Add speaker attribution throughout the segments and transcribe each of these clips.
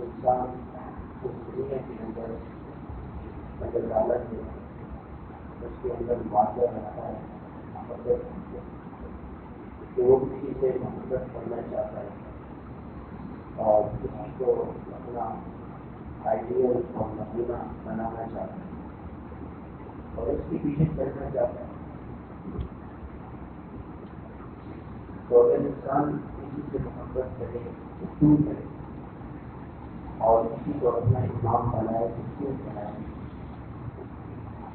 Speaker 1: انسان اس دنیا کے اندر اگر عالم ہے اس کے اندر واقع رہتا ہے محبت کہ وہ کسی سے محبت کرنا چاہتا ہے اور کسی کو اپنا آئیڈیل اور نمونہ بنانا چاہتا ہے اور اس کے پیچھے چلنا چاہتا ہے. تو اگر انسان کسی سے محبت کرے کیوں کرے اور کسی کو اپنا امام بنائے تو کیوں بنائے,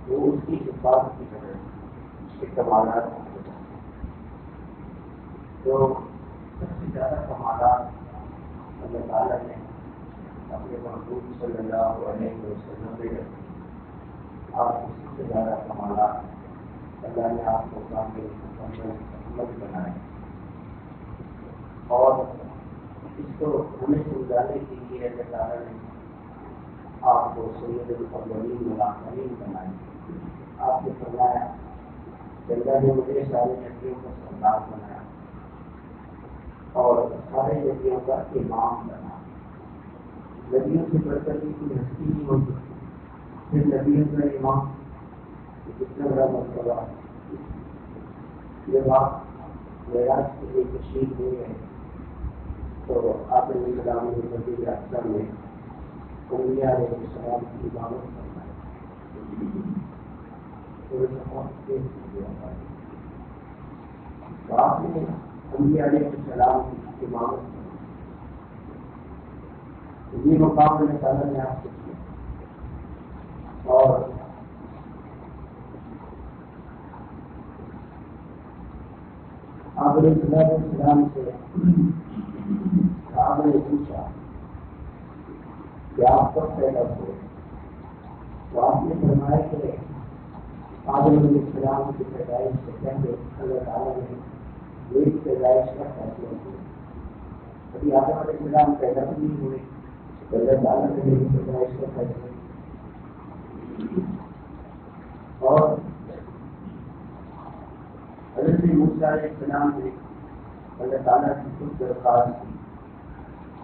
Speaker 1: وہ اس کی حفاظت کی طرح اس کے کمالات کی طرح. تو سب سے زیادہ کمالات اللہ تعالیٰ نے اپنے محبوب صلی اللہ علیہ وسلم میں رکھے. آپ اسی سے زیادہ کمالات اللہ نے آپ کو کامل مکمل بنائے اور اس کو ہمیں سمجھانے کے لیے اللہ تعالیٰ نے آپ کو سید الاولین والآخرین بنائے. آپ نے فرمایا کہ اللہ نے مجھے سارے نبیوں کا سردار بنایا اور سارے نبیوں کا امام بنا. نبیوں سے بڑھ کر بھی کوئی ہستی نہیں ہوتی, پھر نبیوں کا امام کتنا بڑا مرتبہ. جب آپ معراج کے لیے تشریف لے گئے تو آپ نے نظام مسجد اقصی میں انبیاء علیہ السلام کی عبادت فرمائی. تو آپ نے انبیاء علیہ السلام کی عبادت فرمائی. یہ مقام اللہ تعالیٰ نے آپ سے کیا اور آپ علیہ السلام سے آپ نے پوچھا کہ آپ کب پیدا ہوئے, تو آپ نے فرمایا کہ آدم علیہ السلام کی پیدائش سے پہلے اللہ تعالیٰ نے ایک پیدائش کا فیصلہ کیا. ابھی آدم علیہ السلام پیدا نہیں ہوئے تو اللہ تعالیٰ نے ایک پیدائش کا فیصلہ کیا. اور حضرت موسیٰ علیہ السلام نے اللہ تعالیٰ کی خود درخواست کی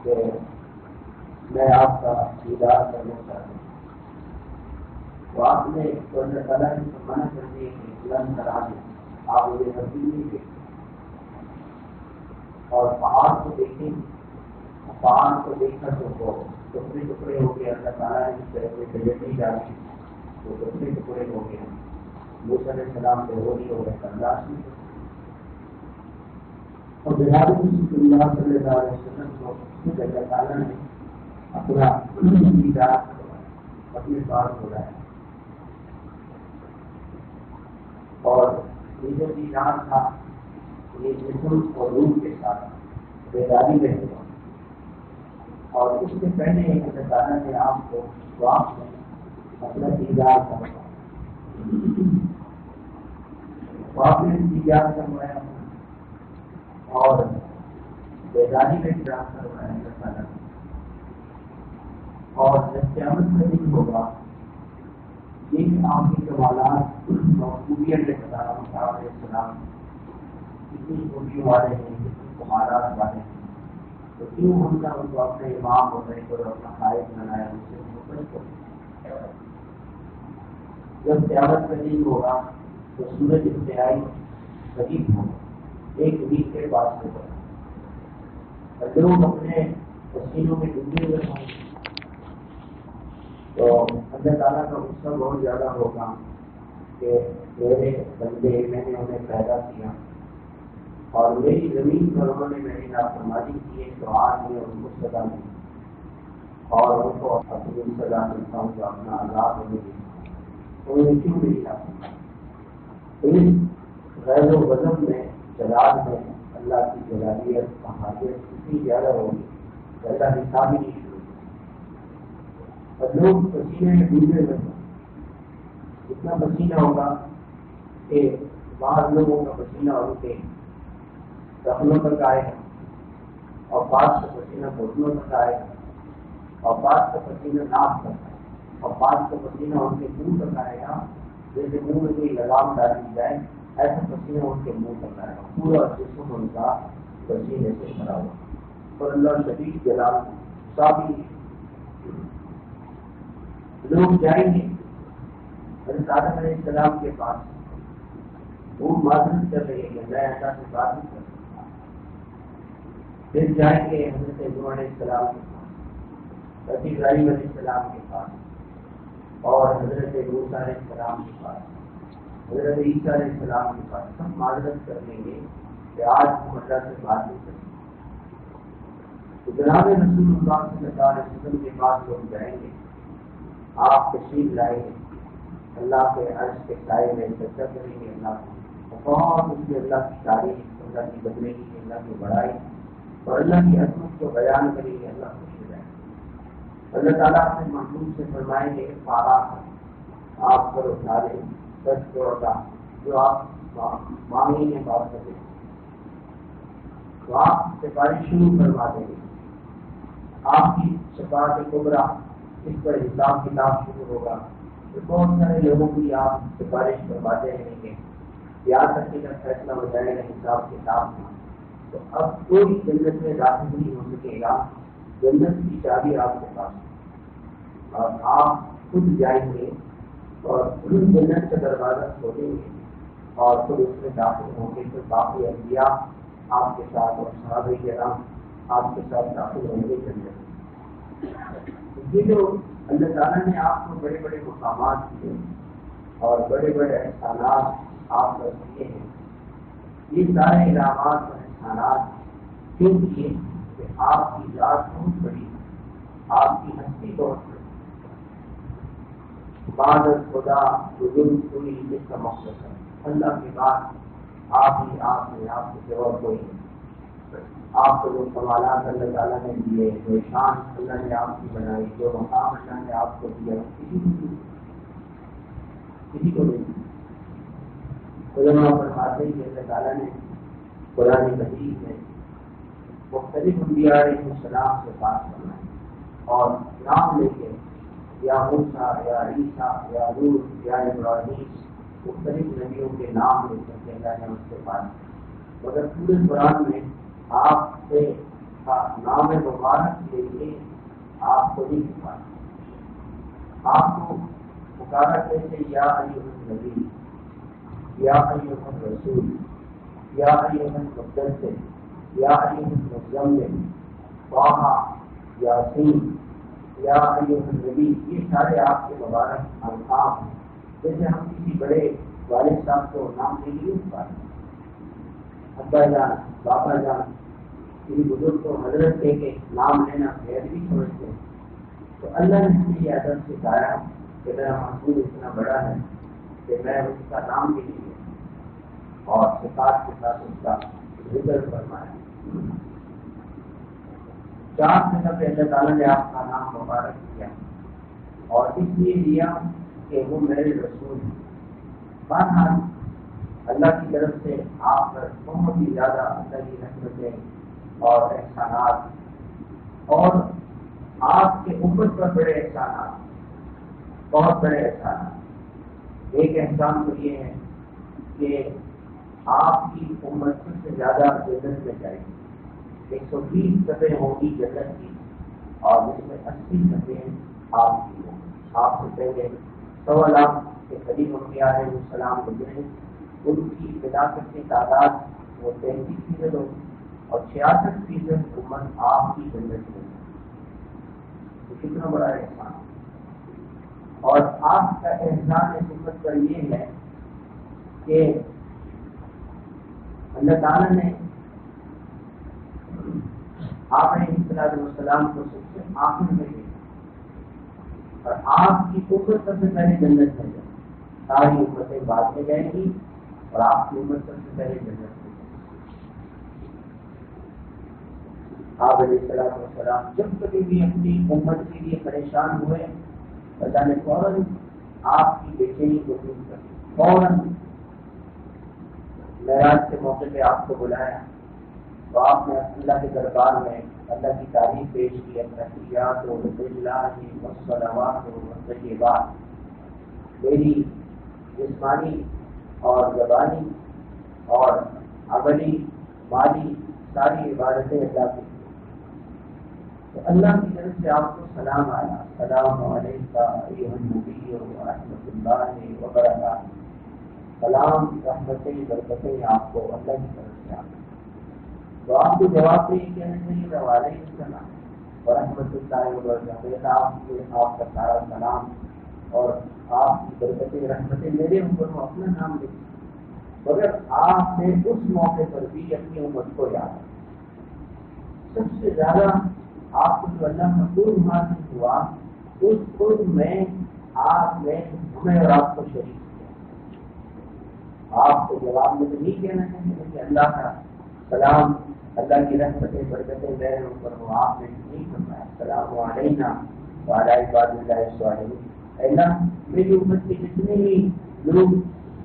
Speaker 1: کہ میں آپ کا دیدار کرنا چاہتا ہوں. تو آپ نے اللہ تعالیٰ نے منع کر دیا کہ لن کرا دیں, آپ مجھے تبدیل نہیں دیں اور پہاڑ کو دیکھیں. پہاڑ کو دیکھ کر تو ٹکڑے ٹکڑے ہو گئے. اللہ تعالیٰ نے تجلی ڈالی تو ٹکڑے ٹکڑے ہو گئے. موسیٰ علیہ السلام سے ہولی ہو گئے, برداشت نہیں کرتے. اور بہار صلی اللہ علیہ وسلم کو اللہ تعالیٰ نے اپنا دیدار اپنے پاس بلایا اور یہ جو دیدار تھا یہ جسم اور روح کے ساتھ بیداری میں ہوا. اور اس سے پہلے اللہ تعالیٰ نے آپ کو خواب میں اپنا دیدار کروایا. خواب میں دیدار کروایا اور بیداری میں دیدار کروایا اللہ تعالیٰ. اور جب قیامت کا دن ہوگا یہ آپ کے کمالات خوبیت کے بتانا موسیٰ علیہ السلام کتنی خوبیوں والے ہیں, کتنی کمالات والے ہیں, تو کیوں ہم نے ان کو اپنے امام ہونے کو اپنا قائد بنایا, ان سے محبت کو. جب قیامت کا دن ہوگا تو سورج انتہائی قریب ہوگا, ایک میل کے پاس ہوگا. لوگ اپنے پسینوں میں ڈوبے ہوئے ہوں تو اللہ تعالیٰ کا غصہ بہت زیادہ ہوگا کہ میرے بندے میں نے انہیں پیدا کیا اور میری زمین پر انہوں نے میری نافرمانی کی ہے, تو آج میں ان کو سزا ملی اور ان کو اپنی سزا ملتا ہوں جو اپنا عذاب ہونے دیتا ہوں. تو انہیں کیوں میری نافرمانی؟ اس غیر و غضب میں جلال میں اللہ کی جلالیت پہاڑیت اتنی زیادہ ہوگی کہ اللہ حساب ہی نہیں شروع. اور لوگ پسینے میں ڈوبے ہوئے ہیں، اتنا پسینہ ہوگا کہ بعض لوگوں کا پسینہ ان کے رخنوں تک آئے گا، اور بعض کا پسینہ گھٹنوں تک آئے گا، اور بعض کا پسینہ ناک تک آئے گا، اور بعض کا پسینہ ان کے منہ تک آئے گا، جیسے منہ میں کوئی لگام ڈال دی جائے ایسا پسینہ ان کے منہ تک آئے گا، پورا جسم ان کا پسینے سے بھرا ہوا۔ اور اللہ شدید جلال صابی لوگ جائیں گے حضرت آدم علیہ السلام کے پاس، وہ معذرت کر رہے ہیں میں ایسا سے بات نہیں کر سکتا، پھر جائیں گے حضرت نوح علیہ السلام کے پاس، حضرت ابراہیم علیہ السلام کے پاس، اور حضرت موسیٰ علیہ السلام کے پاس، حضرت عیسیٰ علیہ السلام کے پاس، سب معذرت کر لیں گے کہ آج ہم اللہ سے بات نہیں کر سکتے۔ تو جناب رسول اللہ صلی اللہ علیہ وسلم کے پاس لوگ جائیں گے، آپ تشریف لائیں گے، اللہ کے عرش کے سائے میں چرچا کریں گے، اللہ کو بہت اس میں اللہ کی تعریف، اللہ کی بندگی، اللہ کی بڑائی اور اللہ کی عظمت کو بیان کریں گے، اللہ خوش ہو جائیں گے۔ اللہ تعالیٰ اپنے محبوب سے فرمائیں گے پارا آپ پر اٹھا دیں 10 کروڑ کا جو آپ مانگیں گے بات کریں، تو آپ سفارش شروع کروا دیں گے، آپ کی شفاعت کبریٰ اس پر حساب کتاب شروع ہوگا، تو بہت سارے لوگوں کی آپ سفارش کرواتے رہیں گے، یہاں تک کہ جب فیصلہ ہو جائے گا حساب کتاب میں، تو اب کوئی جنت میں داخل نہیں ہو سکے گا، جنت کی چابی آپ کے پاس، اور آپ خود جائیں گے اور جنت کا دروازہ کھولیں گے اور پھر اس میں داخل ہوں گے، تو باقی انبیاء آپ کے ساتھ اور صحابہ کرام آپ کے ساتھ داخل ہوں گے جنت۔ یہ جو اللہ تعالیٰ نے آپ کو بڑے بڑے مقامات دیے اور بڑے بڑے احسانات آپ پر کیے ہیں، یہ سارے انعامات اور احسانات کیوں کیے کہ آپ کی ذات بہت بڑی، آپ کی ہستی بہت بڑی، بعد خدا بزرگ کوئی جس کا مقصد ہے، اللہ کے بعد آپ ہی آپ ہیں، آپ کے سوا کوئی نہیں۔ آپ کو جو کمالات اللہ تعالیٰ نے دیے، جو شان اللہ نے آپ کی بنائی، جو مقام اللہ نے آپ کو دیا، کسی کو نہیں۔ علماء فرماتے ہیں کہ اللہ تعالیٰ نے قرآن مجید میں مختلف انبیاء علیہ السلام سے بات کرنا ہے اور نام لے کے یا موسیٰ یا عیسیٰ یا نوح یا ابراہیم، مختلف نبیوں کے نام لے کر کے اللہ نے ان سے بات کی، مگر پورے قرآن میں آپ سے نام مبارک کے لیے آپ کو نہیں پکارا، آپ کو پکارا کیسے؟ یا ایھا النبی، یا ایھا الرسول، یا ایھا المدثر، یا ایھا المزمل، طٰہٰ، یاسین، یا ایھا النبی، یہ سارے آپ کے مبارک القاب ہیں۔ جیسے ہم کسی بڑے والد صاحب کو نام دے نہیں پاتے، ابا جان، بابا جان، کسی بزرگ کو حضرت کہہ کے نام لینا غیر بھی سمجھتے ہیں، تو اللہ نے ہمیں یہ ادب سکھایا کہ میرا محبوب اتنا بڑا ہے کہ میں اس کا نام بھی نہیں لوں اور صفات کے ساتھ اس کا ذکر فرمایا۔ 4 جگہ پہ اللہ تعالیٰ نے آپ کا نام مبارک کیا اور اس لیے لیا کہ وہ میرے رسول ہیں۔ بہرحال اللہ کی طرف سے آپ پر بہت ہی زیادہ اللہ کی رحمتیں اور احسانات، اور آپ کے امت پر بڑے احسانات، بہت بڑے احسانات۔ ایک احسان تو یہ ہے کہ آپ کی امت سب سے زیادہ جنت میں جائے گی، 120 صفحے ہوں گی جنت کی، اور جس میں 80 صفحے آپ کی ہوں گی۔ آپ سے پہلے 1.25 لاکھ کے قریب انبیاء علیہ السلام گزرے، ان کی ہلاکت کی تعداد وہ 33% ہوگی اور 66% امت آپ کی جنت میں، تو کتنا بڑا احسان۔ اور آپ کا احسان اس امت پر یہ ہے کہ اللہ تعالیٰ نے آپ علیہ السلام کو سب سے آخر میں دیا، اور آپ کی امت سب سے پہلے جنت میں جائے، ساری امتیں بعد میں جائیں گی اور آپ کی امت سب سے پہلے جنت میں جائے گی۔ آپ علیہ السلام جب کبھی بھی اپنی امت کے لیے پریشان ہوئے اللہ نے فوراً آپ کی بے چینی کو دور کر دی، فوراً معراج کے موقع پہ آپ کو بلایا تو آپ نے اللہ کے دربار میں اللہ کی تعریف پیش کی، التحیات للہ والصلوات والطیبات، میری جسمانی اور زبانی اور عملی مالی ساری عبادتیں اللہ کی، تو اللہ کی طرف سے آپ کو سلام آیا، السلام علیکم ایھا النبی ورحمۃ اللہ وبرکاتہ، سلام رحمتیں برکتیں آپ کو اللہ کی طرف سے آتی، تو آپ کو جواب میں یہ کہنا چاہیے وعلیکم السلام ورحمۃ اللہ وبرکاتہ، آپ کا سارا سلام اور آپ کی برکتیں رحمتیں میرے اوپر ہو، اپنا نام لکھیں، مگر آپ نے اس موقع پر بھی اپنی امت کو یاد رکھا۔ سب سے زیادہ آپ کو جو اللہ کا قرب حاصل ہوا، اس قرب میں آپ نے ہمیں اور آپ کو شریک کیا۔ آپ کو جواب میں تو نہیں کہنا چاہیے کہ اللہ کا سلام، اللہ کی رحمتیں برکتیں میرے اوپر ہو، آپ نے نہیں فرمایا السلام علینا وعلی عباد اللہ الصالحین، اللہ میری امت کے جتنے بھی لوگ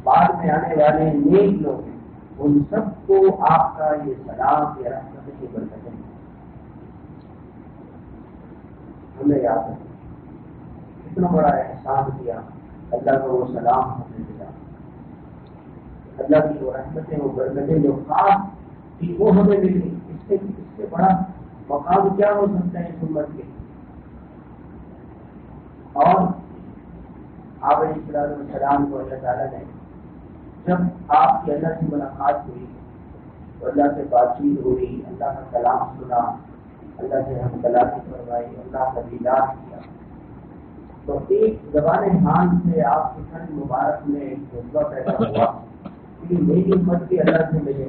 Speaker 1: بعد میں آنے والے نیک لوگ ہیں ان سب کو آپ کا یہ سلام یا رحمتیں کی برکتیں ہمیں یاد ہے، کتنا بڑا احسان کیا اللہ کا وہ سلام ہمیں ملا، اللہ کی وہ رحمتیں وہ برکتیں جو خاص تھی وہ ہمیں ملی، اس سے بڑا مقام کیا ہو سکتا ہے اس امت کے۔ اور آپ علیہ السلام کو اللہ تعالیٰ نے جب آپ کی اللہ سے ملاقات ہوئی تو اللہ سے بات چیت ہوئی، اللہ کا کلام سنا، اللہ سے ہم کلامی فرمائی، اللہ کا دیدار کیا، تو ایک زبان حال سے آپ کے سر مبارک میں ایک جذبہ پیدا ہوا کہ میری امت کے اللہ سے ملے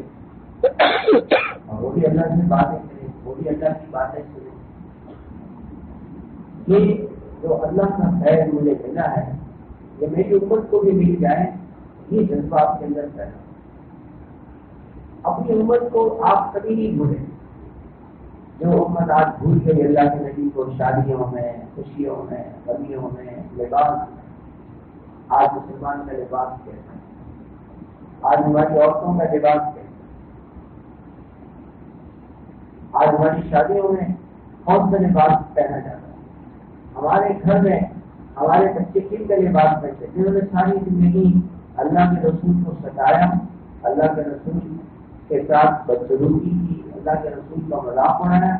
Speaker 1: اور وہ بھی اللہ سے باتیں کرے، وہ بھی اللہ کی باتیں سنے، یہ جو اللہ کا خیر مجھے ملا ہے یہ میری امت کو بھی مل جائے، یہ جذبہ آپ کے اندر پیدا۔ اپنی امت کو آپ کبھی نہیں بھولیں، جو امت آج بھول گئی اللہ کے نبی کو شادیوں میں، خوشیوں میں، غمیوں میں، لباس، آج مسلمان کا لباس کیسا ہے، آج ہماری عورتوں کا لباس کیسا ہے، آج ہماری شادیوں میں کون سا لباس پہنا جاتا ہے، ہمارے گھر میں ہمارے بچے کن کا لباس پہنتے ہیں جنہوں نے ساری زندگی اللہ کے رسول کو ستایا، اللہ کے رسول کے ساتھ بدسلوکی کی، اللہ کے رسول کا مذاق اڑایا،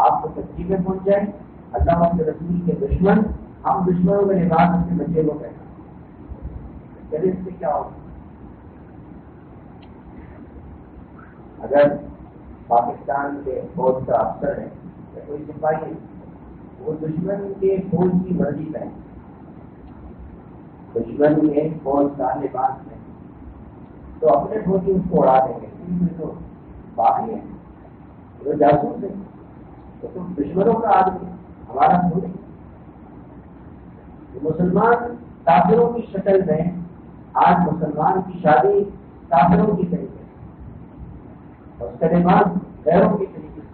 Speaker 1: آپ کو تکلیفیں پہنچ جائیں، اللہ کے رسول کے دشمن، ہم دشمنوں کا لباس اپنے بچے کو پہنا، چلے اس سے کیا ہوگا؟ اگر پاکستان کے فوج کا افسر ہے یا کوئی سپاہی ہے وہ دشمن کے فوج کی مرضی پہنے، دشمن کے فوج کا لباس ہے تو اپنے فوجی اس کو اڑا دیں گے، کیونکہ تو باقی ہے، وہ جاسوس ہے، تو دشمنوں کا آدمی ہمارا تھوڑی۔ مسلمان کافروں کی شکل میں، آج مسلمان کی شادی کافروں کی طریقے سے، اس کا لباس غیروں کی طریقے سے،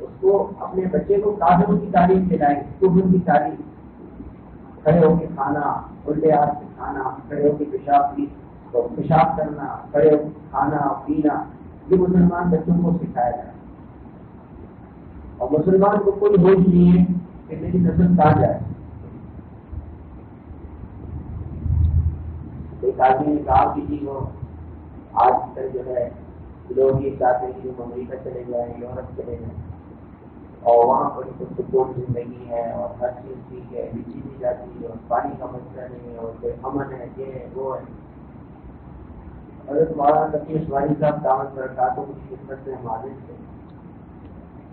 Speaker 1: اس کو اپنے بچے کو کافروں کی تعلیم دلائیں، کفر کی تعلیم، کھڑے ہو کے کھانا، الٹے ہاتھ سے کھانا، کھڑے ہو کے پیشاب کرنا، کھڑے ہو کے کھانا پینا، یہ مسلمان بچوں کو سکھایا جائے، اور مسلمان کو کوئی ہوش نہیں ہے کہ میری نسل کہاں جائے۔ ایک آدمی نے کہا کہ جی وہ آج کل جو ہے لوگ یہ چاہتے ہیں کہ ہم امریکہ چلے جائیں، یورپ چلے جائیں، اور وہاں پر تو سکون زندگی ہے اور ہر چیز ٹھیک ہے، بجلی دی جاتی ہے اور پانی کا مسئلہ نہیں ہے اور کوئی امن ہے، یہ ہے وہ ہے۔ حضرت مولانا تقی اسماعیل صاحب دامت برکاتہ کی خدمت میں حاضر تھے،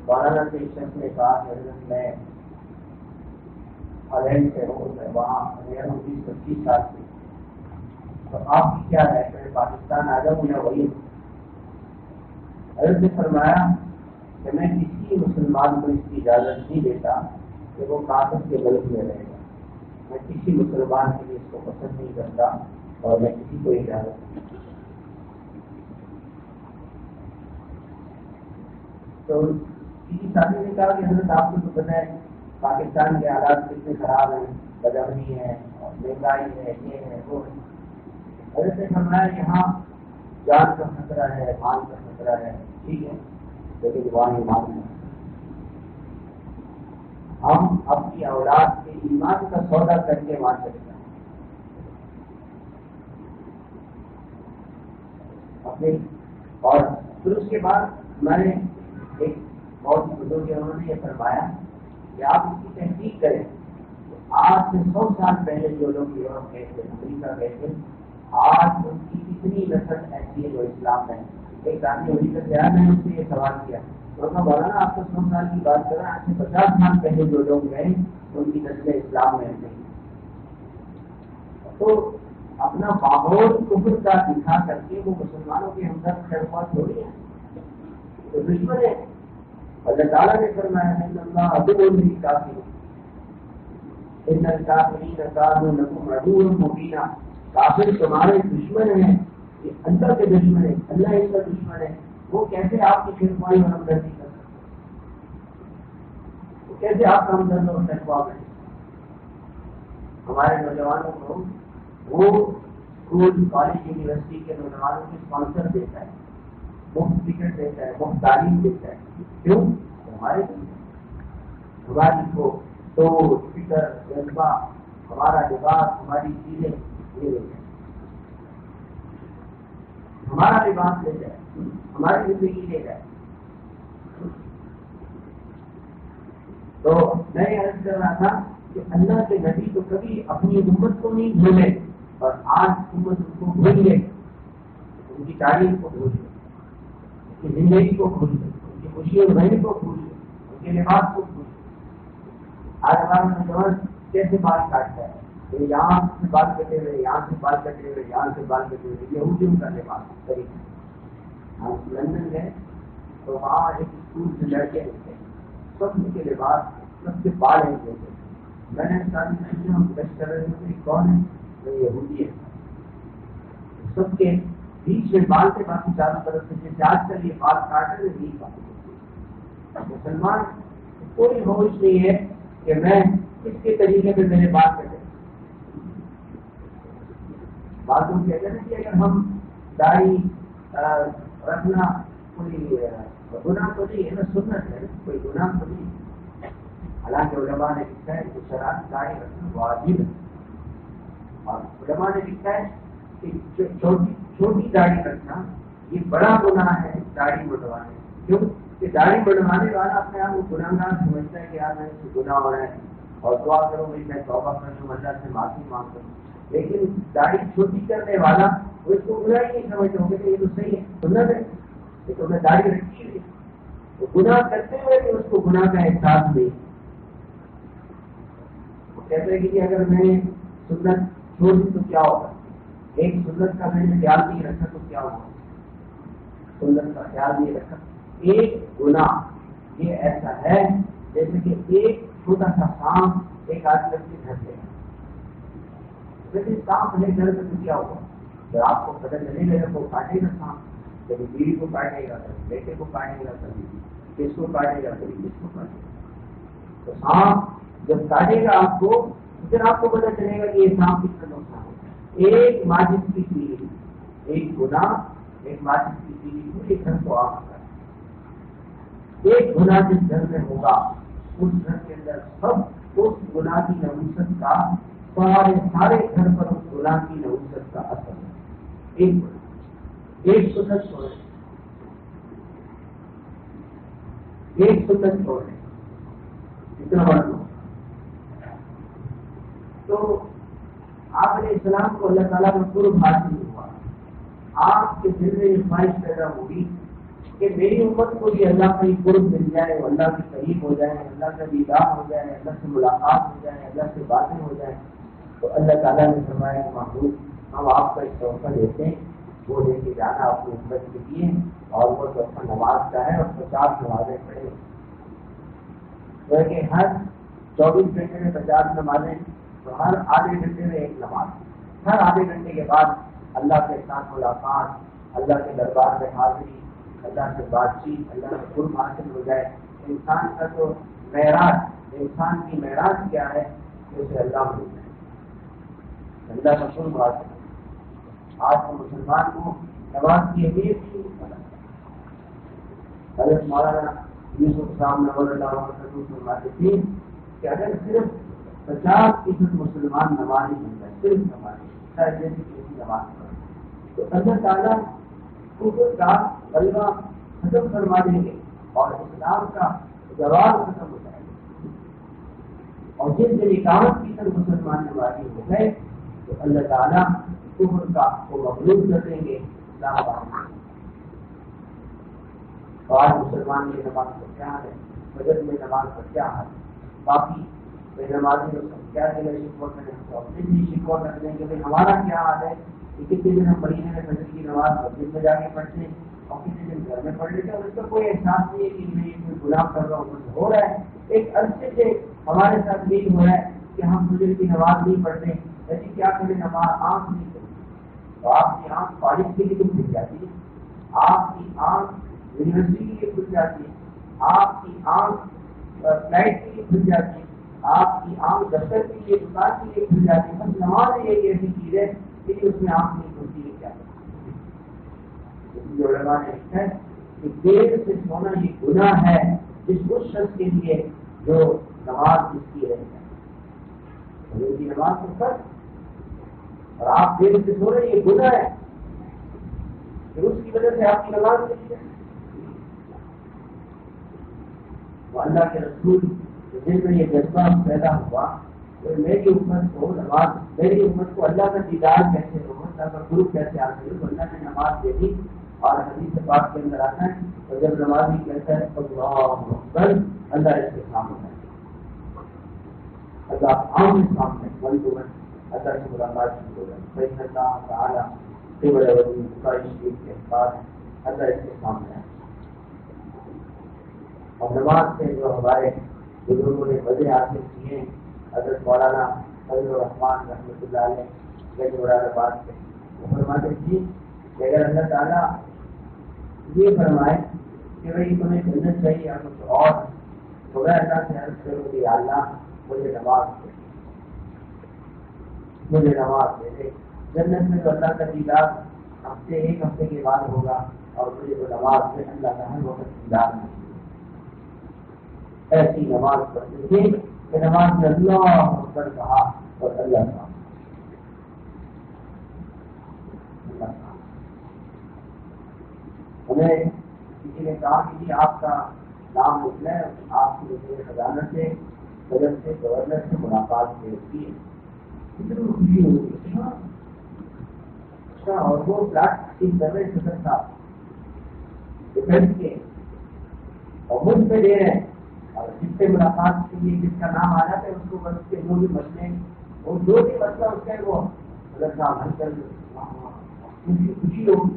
Speaker 1: مولانا سے ایک شخص نے کہا کہ حضرت میں ہالینڈ سے ہوں، میں وہاں میرا 20-25 سال سے، تو آپ کی کیا ہے، میں پاکستان آ جاؤں یا وہی؟ حضرت نے فرمایا کہ میں کسی مسلمان کو اس کی اجازت نہیں دیتا کہ وہ کافر کے ملک میں رہے گا، میں کسی مسلمان کے لیے اس کو پسند نہیں کرتا اور میں کسی کو اجازت نہیں دیتا۔ تو کسی ساتھی نے کہا کہ حضرت آپ کو تو پتہ ہے پاکستان کے حالات کتنے خراب ہیں، بدامنی ہے اور مہنگائی ہے، یہ ہے وہ ہے. حضرت نے فرمایا یہاں جان کا خطرہ ہے، مال کا خطرہ ہے، ٹھیک ہے، لیکن وہاں ایمان ہے. ہم اپنی اولاد کے ایمان کا سودا کر کے وہاں چلے جائیں اپنے. اور پھر اس کے بعد میں نے ایک بہت بزرگ ہے، انہوں نے یہ فرمایا کہ آپ اس کی تحقیق کریں. آج سے 100 سال پہلے جو لوگ یورپ گئے تھے، امریکہ گئے تھے، آج ان کی کتنی نسل ایسی ہے جو اسلام میں. ایک آدمی امریکہ سے آیا، میں نے اس سے یہ سوال کیا، مولانا آپ تو 100 سال کی بات کر رہے ہیں، آج سے 50 سال پہلے جو لوگ گئے ان کی نسلیں اسلام میں نہیں. تو اپنا ماحول کفر کا دکھا کر کے وہ مسلمانوں کے ہمدرد خیرخواہ تھوڑی ہے، تو دشمن ہے. اللہ تعالیٰ نے فرمایا ان اللہ عدو للکافرین ان الکافرین کانوا لکم عدوا مبینا. کافر تمہارے دشمن ہیں، یہ اللہ کے دشمن ہے، اللہ ان کا دشمن ہے. وہ کیسے آپ کی خیرخواہی اور ہمدردی کر سکتے، وہ کیسے آپ کا ہمدرد اور خیرخواہ بنے. ہمارے نوجوانوں کو وہ اسکول کالج یونیورسٹی کے نوجوانوں کی اسپانسر دیتا ہے، مفت ٹکٹ دیتا ہے، مفت تعلیم دیتا ہے. کیوں؟ ہماری کو تو فکر جذبہ، ہمارا لباس، ہماری چیزیں یہ لے جائے، ہمارا لباس لے جائے، ہماری زندگی لے جائے. تو میں یہ عرض کر رہا تھا کہ اللہ کے نبی تو کبھی اپنی امت کو نہیں بھولے، اور آج امت ان کو بھول گئی، ان کی تعلیم کو بھول گئی، ان کی زندگی کو بھول گئی، ان کی خوشی اور بہن کو بھول گئی، ان کے لباس کو بھول گئی. آج ہمارا نوجوان کیسے بال کاٹتا ہے، یہاں سے بال کٹے ہوئے، یہاں سے بال کٹے ہوئے، یہاں سے بال کٹے ہوئے، یہودیوں کا لباس طریقہ. ہم لندن گئے تو وہاں ایک اسکول سے لڑکے ہوتے ہیں، سب کے لباس، سب کے بال ایک جیسے. میں نے ساتھ ہم ٹیسٹ کر رہے تھے کون ہے، وہ یہودی ہے. سب کے بیچ میں بال کے باقی چاروں طرف سے جیسے آج کل یہ بال کاٹ رہے نہیں بال. مسلمان کوئی ہوش نہیں ہے کہ میں کس کے طریقے میں میرے بال کٹے. باتوں کہتے ہیں کہ اگر ہم داڑھی رکھنا کوئی گناہ تو نہیں ہے نا، سنت ہے، کوئی گناہ تو نہیں. حالانکہ علماء نے لکھا ہے کہ شرعاً داڑھی رکھنا واجب ہے، اور علماء نے لکھا ہے کہ چھوٹی داڑھی رکھنا یہ بڑا گناہ ہے داڑھی بڑھوانے. کیوں کہ داڑھی بڑھوانے والا اپنے آپ کو گناہگار سمجھتا ہے کہ یار میں سے گناہ ہو رہا ہے اور دعا کرو بھائی میں توبہ کر لوں، اللہ سے معافی مانگ کروں. لیکن داڑھی چھوٹی کرنے والا وہ اس کو گناہ ہی نہیں سمجھتا ہوگا کہ یہ تو صحیح ہے، سنت ہے، یہ تو میں داڑھی رکھی ہوئی. تو گناہ کرتے ہوئے کہ اس کو گناہ کا احساس نہیں. وہ کہتے ہیں کہ اگر میں نے سنت چھوڑ دی تو کیا ہوگا، ایک سنت کا میں نے خیال نہیں رکھا تو کیا ہوگا. سنت کا خیال نہیں رکھا، ایک گناہ یہ ایسا ہے جیسے کہ ایک چھوٹا سا سانپ ایک آدمی کے گھر سے. لیکن سانپ نہیں گھر میں تو کیا ہوگا، جب آپ کو پتہ چلے گا وہ کاٹے گا سانپ، کبھی بیوی کو کاٹے گا، کبھی بیٹے کو کاٹے گا، کبھی کس کو کاٹے گا، کبھی کس کو کاٹے گا. تو سانپ جب کاٹے گا آپ کو پھر آپ کو پتہ چلے گا کہ یہ سانپ کس کا نقصان ہوتا ہے. ایک ماجد کی تیری، ایک گناہ، ایک ماجد کی تیری پورے گھر کو آگ کرتا ہے. ایک گناہ جس گھر میں ہوگا اس گھر کے اندر سب اس گناہ کی نحوست کا سارے گھر پر اس گناہ کی نحوست کا اثر ہے. ایک سنت چھوڑے، ایک سنت چھوڑے اتنا بڑا. تو آپ علیہ السلام کو اللہ تعالیٰ کا قرب حاصل ہوا. آپ کے دل میں یہ خواہش پیدا ہوگی کہ میری امت کو بھی اللہ کا قرب مل جائے، اللہ کے قریب ہو جائے، اللہ کا دیدار ہو جائے، اللہ سے ملاقات ہو جائے، اللہ سے باتیں ہو جائیں. تو اللہ تعالیٰ نے فرمایا کہ محبوب ہم آپ کا ایک تحفہ دیتے ہیں، وہ لے کے جانا اپنی امت کے لیے، اور وہ تحفہ نماز کا ہے، اور 50 نمازیں پڑھیں. کہ ہر 24 گھنٹے میں 50 نمازیں، تو ہر آدھے گھنٹے میں ایک نماز. ہر آدھے گھنٹے کے بعد اللہ کے ساتھ ملاقات، اللہ کے دربار میں حاضری، اللہ سے بات چیت، اللہ کا قرب حاصل ہو جائے. انسان کا تو معراج، انسان کی معراج کیا ہے اسے اللہ ملتا ہے، اللہ کا سن بات ہے۔ آج کے مسلمان کو نماز کی اہمیت ہی نہیں پتا۔ حضرت مولانا یوسف صاحب نور اللہ فرماتے تھے کہ اگر صرف 50% مسلمان نمازی بن جائے، صرف نمازی شاید جیسے کسی نماز پڑھے، تو اللہ تعالیٰ کفر کا غلبہ ختم فرما دیں گے اور اسلام کا زوال ختم ہو جائے گا۔ اور جس دن اقامت کی طرف مسلمان نمازی ہو گئے تو اللہ تعالیٰ کفر کا کو مغلوب کر دیں گے، اسلام کا۔ تو آج مسلمان کی نماز کا کیا ہے، فجر میں نماز کا کیا ہے، باقی بے نمازی لوگ کیا دل شکوہ کریں، تو اپنے بھی شکوہ کر دیں کہ ہمارا کیا حال ہے کہ کتنے دن ہم مہینے میں فجر کی نماز مسجد میں جا کے پڑھتے ہیں اور کتنے دن گھر میں پڑھ لیتے ہیں، اور اس کا کوئی احساس نہیں ہے کہ میں یہ گناہ کر رہا ہوں، کچھ ہو رہا ہے۔ ایک عرصے سے ہمارے ساتھ یہی ہو رہا ہے کہ ہم فجر کی نماز نہیں پڑھتے، ایسی کیا کریں، نماز آنکھ نہیں کرتے۔ تو آپ کی آنکھ کالج کے لیے کھل جاتی ہے، آپ کی آنکھ یونیورسٹی کے لیے کھل جاتی ہے، آپ کی آنکھ فلائٹ کے لیے کھل جاتی ہے، آپ کی آنکھ دفتر کے لیے، دکان کے لیے کھل جاتی ہے۔ بس نماز ایک ایسی چیز ہے لیکن اس میں آنکھ نہیں کھلتی ہے، کیا جو علماء نے لکھا ہے کہ دیر سے سونا یہ گناہ ہے جس اس شخص کے لیے جو نماز اس کی رہ جائے، کی نماز کو فرض اور آپ دیر سے سو رہے، یہ گناہ ہے کہ اس کی وجہ سے آپ کی نماز نہیں ہے۔ وہ اللہ کے رسول جن میں یہ جذبہ پیدا ہوا تو میری امت کو نماز، میری امت کو اللہ کا دیدار کیسے ہو، اللہ کا قرب کیسے حاصل ہو، اللہ نے نماز دے دی۔ اور حدیث پاک کے اندر آتا ہے تو جب نمازی کہتا ہے اللہ اکبر، اللہ اس کے سامنے ہے، اللہ آمنے سامنے من کو من اللہ سے ملاقات شروع ہو جائے، بھائی اللہ تعالیٰ بڑے وزیر بخاری شریف کے بعد اللہ اس کے سامنے ہے۔ اور نماز سے جو ہمارے بزرگوں نے مزے حاصل کیے، حضرت مولانا فضل الرحمان رحمۃ اللہ علیہ گنج مراد آباد کے، وہ فرماتے تھے کہ اگر اللہ تعالیٰ یہ فرمائے کہ بھائی تمہیں جنت چاہیے یا کچھ اور، تو میں اللہ سے عرض کروں کہ اللہ مجھے نماز دے، مجھے نماز دے دے۔ جنت میں تو اللہ کا دیدار ہفتے ایک ہفتے کے بعد ہوگا، اور مجھے تو نماز میں اللہ کا ہر وقت دیدار نہیں۔ ایسی نماز پڑھتے تھے کہ نماز میں اللہ اکبر کہا اور اللہ کا ہمیں کسی نے کہا کہ جی آپ کا نام لکھنا ہے، آپ کی وزیر خزانہ سے، صدر سے، گورنر سے ملاقات کی ہوتی ہے، کتنی خوشی ہوگی۔ اچھا، اور وہ فلیٹ ٹھیک کر رہے صدر صاحب ڈیفینس کے، اور مجھ پہ دے رہے ہیں، اور جس سے ملاقات کے لیے جس کا نام آ جاتا ہے اس کو بس کے جو بھی مسئلے، وہ جو بھی مسئلہ اس کا وہ صدر صاحب حل کر خوشی ہوگی۔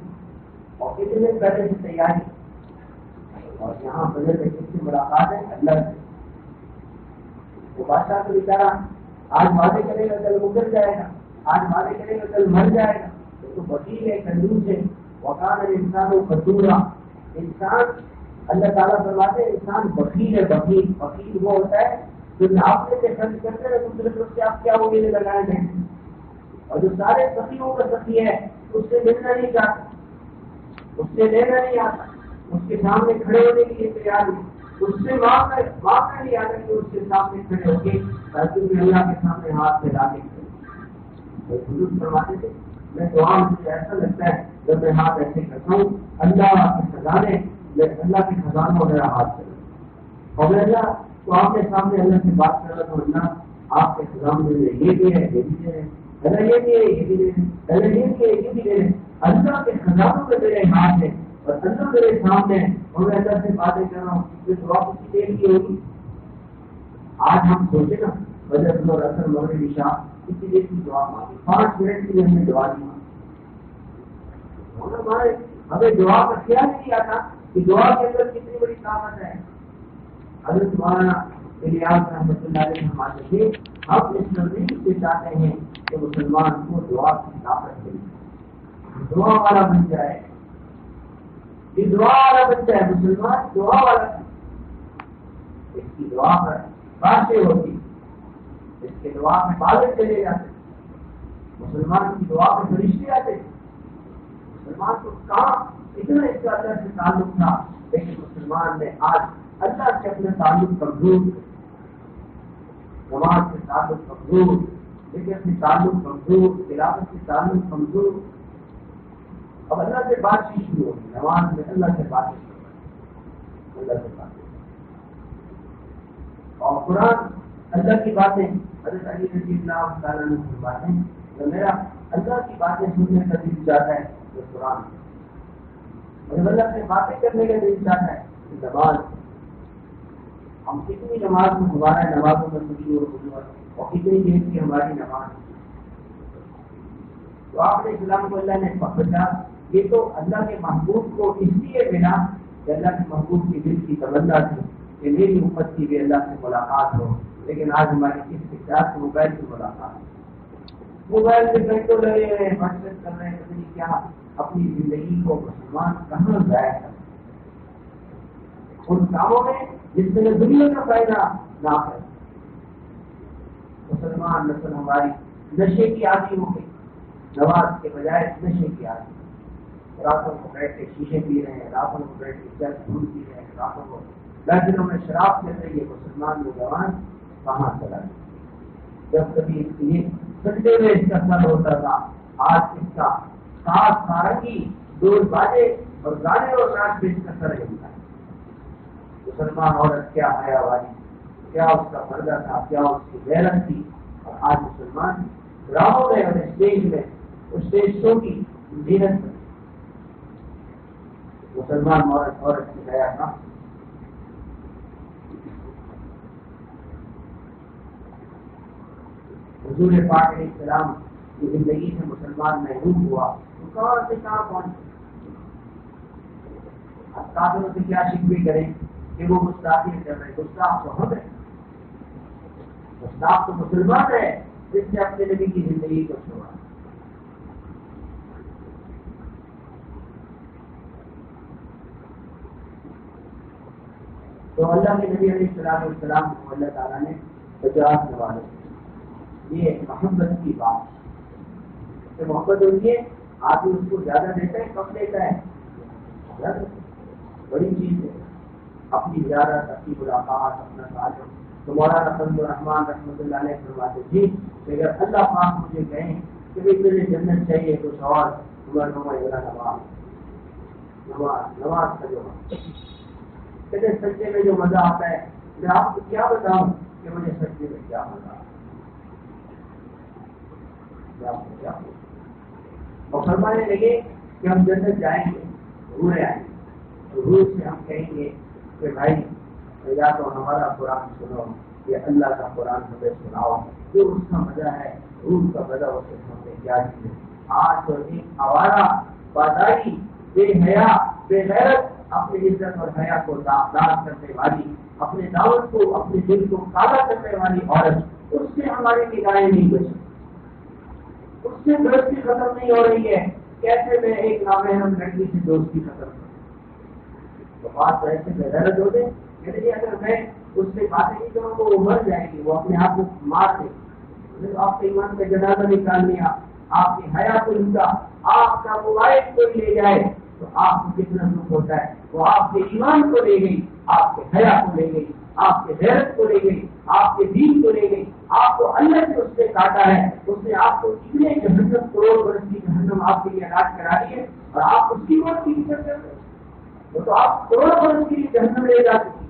Speaker 1: اور کتنے دن پہلے سے تیاری، اور یہاں بجے سے کس سے ملاقات ہے، اللہ سے۔ وہ بادشاہ تو بیچارہ آج وعدے کرے گا کل گزر جائے گا، آج وعدے کرے گا کل مر جائے گا، تو وکیل ہے، کنجوس ہے، وکان انسان و قدورا، انسان اللہ تعالیٰ فرماتے ہیں انسان بخیل ہے، بخیل۔ بخیل وہ ہوتا ہے جو اپنے سے خرچ کرتے ہیں دوسرے طرف سے آپ کیا وغیرہ لگائے گئے، اور جو سارے سخیوں کا سخی ہے اس سے ملنا نہیں چاہتا، اس سے لینا نہیں آتا، اس کے سامنے کھڑے ہونے کے لیے تیار نہیں، اس سے مانگنا نہیں آتا کہ اس کے سامنے کھڑے ہو کے تاکہ اللہ کے سامنے ہاتھ پھیلا کے کھڑے۔ بزرگ فرماتے تھے میں دعا مجھے ایسا لگتا ہے جب میں ہاتھ ایسے کرتا ہوں اللہ کے خزانے، اللہ کے خزانوں میرا ہاتھ چلے، اور میں اللہ تو آپ کے سامنے اللہ سے بات کر رہا تھا، اللہ آپ کے خزانے میں یہ بھی ہے، یہ بھی دے رہے، اللہ یہ بھی ہے، یہ بھی دے رہے، اللہ یہ بھی ہے، یہ بھی دے رہے۔ اللہ کے خزانوں میں میرے ہاتھ ہے اور اللہ میرے سامنے ہے، اور میں اللہ سے باتیں کر رہا ہوں، یہ دعا کسی دیر کی ہوگی۔ آج ہم سوچے نا وجہ اور اثر مغرب عشاء کسی دیر کی دعا مانگی، 5 منٹ کے لیے ہم نے دعا نہیں مانگی، ہمیں دعا کا خیال نہیں آتا کہ دعا کے اندر کتنی بڑی طاقت ہے۔ حضرت مولانا الیاس رحمۃ اللہ علیہ فرماتے تھے ہم اس ترغیب سے چاہتے ہیں کہ مسلمان کو دعا کی طاقت ملے، دعا والا بن جائے، یہ دعا والا بن جائے، مسلمان دعا والا، اس کی دعا پر باتیں ہوتی، اس کے دعا میں بادل چلے جاتے، مسلمان کی دعا میں فرشتے آتے، مسلمان کو کہاں اتنا اس کا اللہ سے تعلق تھا، لیکن مسلمان نے آج اللہ سے اپنے تعلق کمزور، نماز سے تعلق کمزور، ذکر سے تعلق کمزور، تلاوت سے تعلق کمزور. اب اللہ سے بات چیت شروع ہوگی، نماز میں اللہ سے بات چیت، اللہ سے بات، اور قرآن اللہ کی باتیں. حضرت علی رضی اللہ تعالیٰ عنہ کی باتیں، جو میرا اللہ کی باتیں سننے کا دل چاہتا ہے وہ قرآن، اور اللہ سے باتیں کرنے کا دل چاہتا ہے نماز. ہم کتنی نماز میں ہمارا نمازوں میں خوشی اور کتنی دیر کی ہماری نماز. تو آپ نے اسلام کو اللہ نے پکڑا، یہ تو اللہ کے محبوب کو اس لیے ملا کہ اللہ کے محبوب کی دل کی تمنا تھی کہ میری امت کی بھی اللہ سے ملاقات ہو. لیکن آج ہماری اس کے ساتھ موبائل کی ملاقات، موبائل سے گھنٹوں لگے ہوئے ہیں، واٹس ایپ کر رہے ہیں، پتہ نہیں کیا. اپنی زندگی کو مسلمان کہاں ضائع کر ان کاموں میں جس میں دنیا کا فائدہ نہ ہے. مسلمان نسل ہماری نشے کی عادی ہو گئی، نماز کے بجائے نشے کی عادی. راتوں کو بیٹھ کے شیشے پی رہے ہیں، راتوں کو بیٹھ کے چرس دودھ پی رہے ہیں، راتوں کو لڑکیوں میں شراب چل رہی ہے. مسلمان نوجوان کہاں چلا گیا؟ جب کبھی یہ سنڈے میں اس کا سر ہوتا تھا، آج اس کا ساز سارنگی، دور باجے اور گانے اور ناچ میں اس کا سر ہلتا ہے. مسلمان عورت کیا حیا والی، کیا اس کا پردہ تھا، کیا اس کی غیرت تھی. اور آج مسلمان ڈراموں میں اور اسٹیج میں اسٹیج شو کی زینت میں مسلمان عورت کی حیا تھا. حضور پاک علیہ السلام کی زندگی سے مسلمان محروم ہوا تو کہاں سے کہاں پہنچے. کافروں سے کیا شکوے کریں کہ وہ گستاخی کر رہے ہیں. گستاخ تو ہم ہیں، گستاخ تو مسلمان ہے جس نے اپنے نبی کی زندگی کو چھوڑا. تو اللہ کے نبی علیہ السلام کو اللہ تعالیٰ نے 50 نوازے. یہ محبت کی بات ہے. محبت ہوتی ہے، آدمی اس کو زیادہ دیتا ہے کم دیتا ہے، بڑی چیز ہے. اپنی زیارت، اپنی ملاقات، اپنا تعلق. تو مولانا فضل الرحمان رحمۃ اللہ علیہ فرماتے جی کہ اگر اللہ پاک مجھے کہیں کہ تجھے جنت چاہیے تو سوال نمبر نماز، نماز کا جو کہتے سجدے میں جو مزہ آتا ہے، میں آپ کو کیا بتاؤں کہ مجھے سجدے میں کیا مزہ آتا ہے. اور فرمانے لگے کہ ہم جنت جائیں گے، ضرور آئیں گے، ضرور سے ہم کہیں گے کہ بھائی یا تو ہمارا قرآن سنو یا اللہ کا قرآن ہمیں سناؤ. جو اس کا مزہ ہے، روح کا مزہ اسے ہمیں کیا چیز ہے. آج تو ایک آوارہ، بازاری، بے حیا، بے غیرت، اپنی عزت اور حیا کو داغدار کرنے والی، اپنے دعوت کو، اپنے دل کو کالا کرنے والی عورت، اس سے ہماری نگاہیں نہیں بچی، اس سے دوستی ختم نہیں ہو رہی ہے. کیسے میں ایک نامحرم لڑکی سے دوستی ختم کروں؟ تو بات تو ایسے بے غیرت ہو گئے. اگر میں اس سے باتیں نہیں کروں تو وہ مر جائے گی، وہ اپنے آپ کو مار دے. آپ کے ایمان کا جنازہ نکال لیا، آپ کی حیا کو لوٹا، آپ کا موبائل کو لے جائے تو آپ کو کتنا دکھ ہوتا ہے. وہ آپ کے ایمان کو لے گئی، آپ کے حیا کو لے گئی، آپ کے غیرت کو لے گئی، آپ کے دین کو لے گئی. آپ کو اللہ سے اس نے کاٹا ہے، اس نے آپ کو اتنے جہنم کروڑ برس کی جہنم آپ کے لیے علاج کرا دی ہے، اور آپ اس کی موت کی فکر کر رہے ہیں. وہ تو آپ کروڑوں برس کے لیے جہنم لے جا سکتے.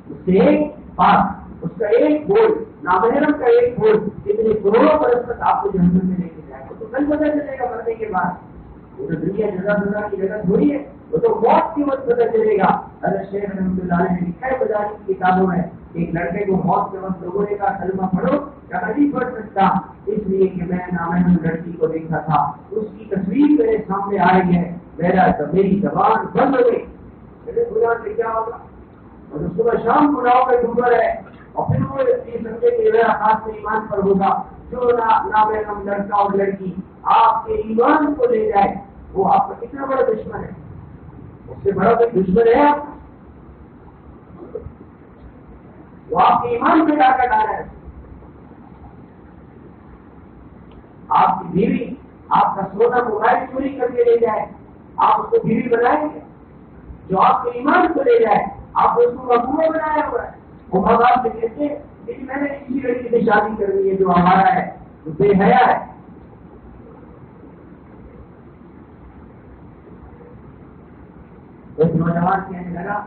Speaker 1: اس سے ایک بات، اس کا ایک بول، نامحرم کا ایک بول اتنے کروڑوں برس تک آپ کو جہنم میں لے کے جائے گا. تو کل پتہ چلے گا مرنے کے بعد. وہ تو دنیا جزا کی جگہ تھوڑی ہے، وہ تو موت کی وقت پتہ چلے گا. حضرت شیخ رحمۃ اللہ علیہ نے لکھا ہے بازاری کی کتابوں میں، ایک لڑکے کو موت کے وقت لوگوں نے کہا کلمہ پڑھو، کیا نہیں پڑھ سکتا اس لیے کہ میں نامحرم لڑکی کو دیکھا تھا، اس کی تصویر میرے سامنے آ رہی ہے، میری زبان بند ہو گئی. میرے قرآن سے کیا ہوگا؟ اور صبح شام گناہوں کا ڈوبا ہے، اور پھر وہ یہ سمجھے کہ میرا خاص ایمان پر ہوگا. جو نامحرم لڑکا اور لڑکی آپ کے ایمان کو لے جائے، وہ آپ کا کتنا بڑا دشمن ہے. اس سے بڑا کوئی دشمن ہے آپ، وہ آپ کے ایمان پہ ڈاکہ ڈال ہے. آپ کی بیوی آپ کا سونا موبائل چوری کر کے لے جائے، آپ اس کو بیوی بنائیں گے؟ جو آپ کے ایمان کو لے جائے آپ اس کو مقبول بنایا ہوا ہے، وہ ماں باپ سے کہتے ہیں کہ میں نے اسی لڑکی سے شادی کرنی ہے جو ہمارا ہے، جو بے حیا ہے۔ ایک نوجوان کہنے لگا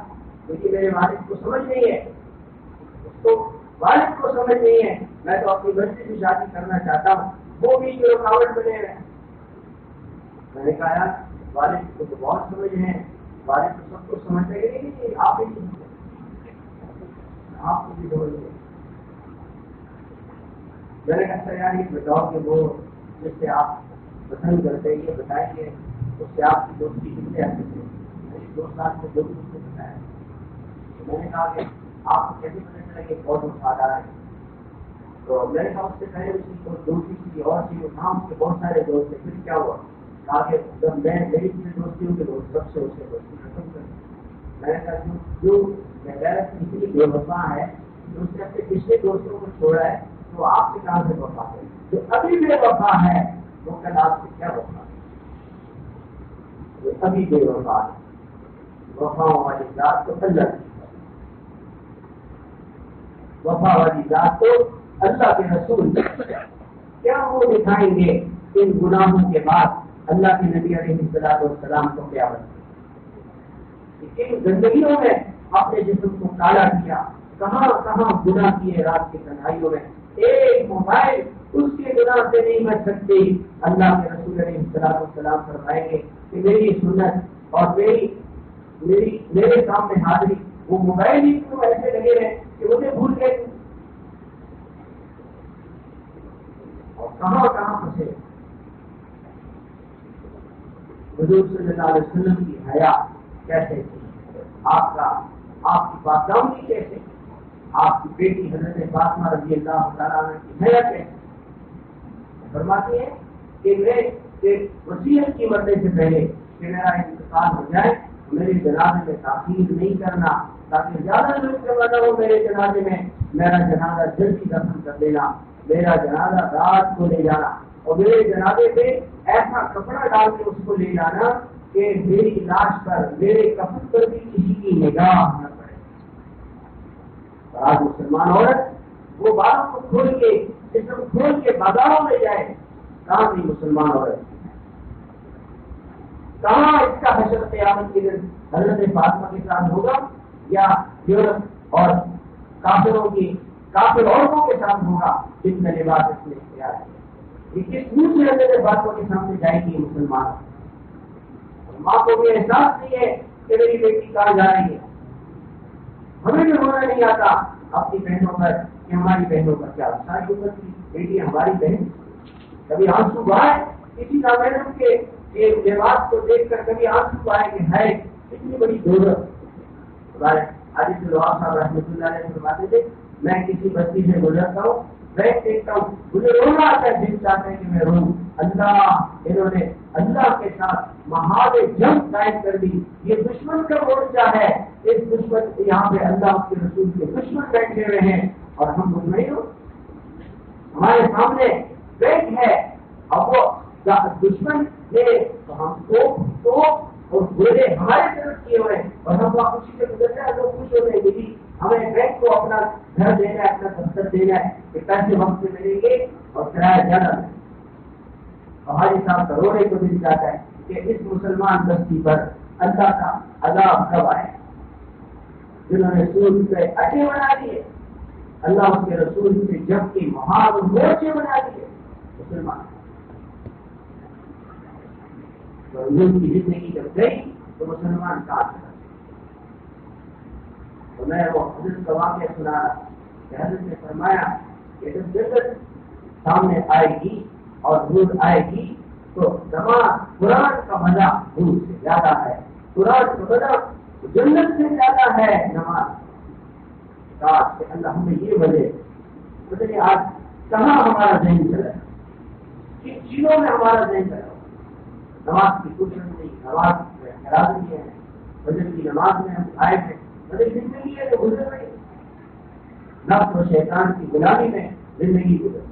Speaker 1: کیونکہ میرے والد کو سمجھ نہیں ہے، اس کو والد کو سمجھ نہیں ہے، میں تو اپنی بچی سے شادی کرنا چاہتا ہوں، وہ بھی جو رکاوٹ بنے رہے۔ میں نے کہا یار والد کو تو بہت سمجھ ہے، والد تو سب کو سمجھتے ہیں کہ آپ ہی آپ کو بھی بول دیں۔ میں نے کہا یار یہ بتاؤ کہ وہ جس سے آپ پسند کرتے ہیں یہ بتائیں گے اس سے آپ کی دوستی کتنے آتے تھے؟ 2 سال سے 2 سے بتایا۔ میں نے کہا کہ آپ کو کیسے پتہ چلا کہ بہت وفادار ہے؟ تو میں نے کہا اس سے پہلے اسی کو دوستی کی اور تھی، وہاں اس کے بہت سارے دوست تھے، پھر کیا ہوا؟ کہا کہ جب میں میری دوستی ہوں کہ سب سے اسے دوستی ختم کر دی۔ میں نے کہا جو اتنی بے وفا ہے جو اس نے اپنے پچھلے دوستوں کو چھوڑا ہے تو آپ سے کہاں سے وفا ہے؟ جو ابھی بے وفا ہے وہ کل آپ سے کیا وفا ہے؟ جو ابھی بے وفا ہے وفا والی ذات تو اللہ کی، وفا والی ذات تو اللہ کے رسول کیا وہ دکھائیں گے ان گناہوں کے بعد اللہ کے نبی علیہ السلام کو کیا بنے؟ ان زندگیوں میں اپنے جسم کو کالا کیا، کہاں کہاں گناہ کیے رات کی تنہائیوں میں، ایک موبائل اس کے گناہ سے نہیں بچ سکتی۔ اللہ کے رسول علیہ السلام فرمائیں گے کہ میری سنت اور میرے سامنے حاضری وہ موبائل ہی تو ایسے لگے رہے کہ مجھے بھول گئے اور کہاں کہاں پھنسے۔ حضور صلی اللہ علیہ وسلم کی حیا کیسے تھی، آپ کی پاکدامنی کیسے، آپ کی بیٹی حضرت فاطمہ رضی اللہ تعالیٰ عنہ کی حیا کیسے؟ فرماتی ہے کہ میں وصیت کی مرنے سے پہلے کہ میرا انتقال ہو جائے میرے جنازے میں تاخیر نہیں کرنا تاکہ زیادہ لوگ جمع نہ ہو میرے جنازے میں، میرا جنازہ جلدی دفن کر دینا، میرا جنازہ رات کو لے جانا اور میرے جنازے پہ ایسا کپڑا ڈال کے اس کو لے جانا کہ میری لاش پر میرے کفن پر بھی کسی کی نگاہ نہ پڑے۔ آج مسلمان عورت وہ بالوں کو کھول کے جسم کھول کے بازاروں میں جائے، کہاں بھی مسلمان عورت، کہاں اس کا حشر قیامت کے دن حضرت فاطمہ کے ساتھ ہوگا یا یورپ اور کافر عورتوں کے ساتھ ہوگا جن کا لباس اس نے اختیار ہے؟ یہ کس منہ سے حضرت فاطمہ کے سامنے جائے گی مسلمان؟ ماں کو بھی احساس نہیں ہے کہ میری بیٹی کہاں جا رہی ہے۔ ہمیں بھی ہونا نہیں آتا اپنی بہنوں پر کہ ہماری بہنوں پر کیا، ساری عمر کی بیٹی ہماری بہن، کبھی آنسو بہائے کسی نامحرم کے لباس کو دیکھ کر، کبھی آنسو بہائے کہ ہے اتنی بڑی ضرورت۔ ہمارے عادل الوہاب صاحب رحمۃ اللہ علیہ فرماتے تھے میں کسی بستی سے گزرتا ہوں، بیٹھ دیکھتا ہوں، مجھے رونا آتا ہے، دل چاہتا ہے کہ میں روں، انہوں نے اللہ کے ساتھ محاذ جنگ قائم کر دی، یہ دشمن کا مورچہ ہے، اس دشمن یہاں پہ اللہ کے رسول کے دشمن بیٹھے ہوئے ہیں اور ہم مطمئن ہو، ہمارے سامنے بیٹھ ہے اور وہ دشمن نے تو ہم کو اور گولے ہمارے طرف کیے ہوئے اور ہم وہاں خوشی سے گزرتے ہیں، لوگ خوش ہوتے ہیں کہ ہمیں بینک کو اپنا گھر دینا ہے، اپنا دفتر دینا ہے کہ پیسے وقت سے ملیں گے اور کرایہ زیادہ ملے گا۔ ہماری صاحب کروڑے کو مل جاتا ہے کہ اس مسلمان بستی پر اللہ کا عذاب کب آئے، جنہوں نے سود پہ اٹے بنا دیے، اللہ اس کے رسول سے جب کے محاذ مورچے بنا دیے مسلمان۔ حضور کی زندگی جب گئی تو مسلمان کہاں چلا؟ تو میں وہ حضرت کا واقعہ سنا رہا کہ حضرت نے فرمایا کہ جب جنت سامنے آئے گی اور دودھ آئے گی تو قرآن کا مزہ دودھ سے زیادہ ہے، قرآن کا مزہ جنت سے زیادہ ہے نماز۔ کاش کہ اللہ ہمیں یہ وجہ بتائیے آج کہاں ہمارا ذہن چلا ہے، کن چیزوں میں ہمارا ذہن چلا ہے؟ نماز کی کوشش نہیں، نماز میں خیال نہیں ہے، فجر کی نماز میں ہم آئے تھے، زندگی ہے جو گزر رہی، نفس و شیطان کی غلامی میں زندگی گزر۔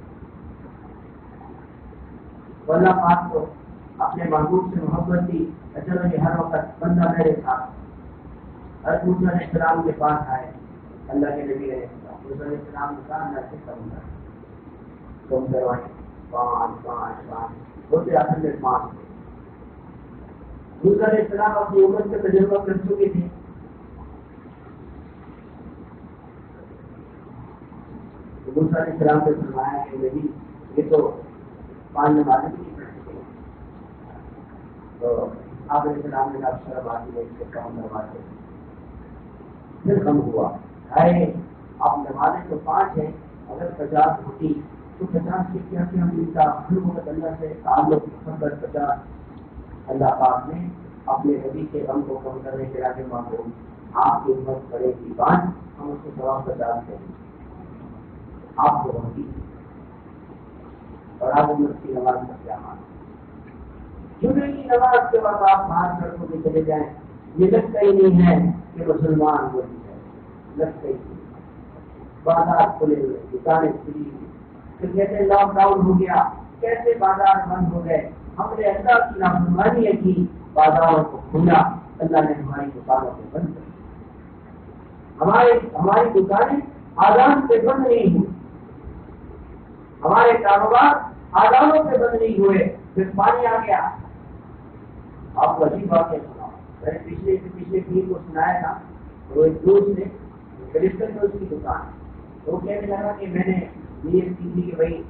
Speaker 1: تو اللہ پاک کو اپنے محبوب سے محبت دی، چلو یہ ہر وقت بندہ میرے ساتھ۔ حضرت موسیٰ علیہ السلام کے پاس آئے اللہ کے نبی علیہ السلام، موسیٰ علیہ السلام نے کہا اللہ سے سمندر تم کروائیں 5 5 5 ہوتے آخر میں 5 تھے۔ موسیٰ علیہ السلام اپنی عمر کا تجربہ کر چکے تھے، موسیٰ علیہ السلام نے فرمایا کہ نبی یہ تو 5 نمازیں بھی نہیں پڑھ سکے، تو آپ علیہ السلام نے کہا شرم آتی ہے اس سے کم نمازیں، پھر کم ہوا ہے آپ نمازیں تو 5 ہیں، اگر 50 ہوتی تو 50 سے کیا کیا ملتا، ہر وقت اللہ سے تعلق محبت 50۔ اللہ پاک نے اپنے نبی کے غم کو کم کرنے کے لیے معلوم آپ کی امت پڑے گی 5، ہم اس کو ثواب 50 دیں گے آپ کو ہوگی، اور آپ امت کی نماز کا کیا مان، جمعے کی نماز کے بعد آپ باہر سڑکوں پہ چلے جائیں، یہ لگتا ہی نہیں ہے کہ مسلمان ہوتی ہے، لگتا ہی نہیں، بازار کھلے ہوئے، دکانیں کھلی ہوئی، پھر کہتے ہیں لاک ڈاؤن ہو گیا، کیسے بازار بند ہو گئے، ہم نے اللہ کی نافرمانی کی، بازاروں کو کھولا، اللہ نے ہماری دکانوں کو بند کر دیا، ہماری دکانیں آزان سے بند نہیں ہوئی، ہمارے کاروبار آزانوں سے بند نہیں ہوئے، پھر پانی آ گیا۔ آپ کو عجیب بات ہے، میں نے پچھلے پیر کو سنایا تھا، وہ ایک دوست نے کرسٹل میں اس کی دکان، تو وہ کہنے لگا کہ میں نے نیت کی تھی کہ بھائی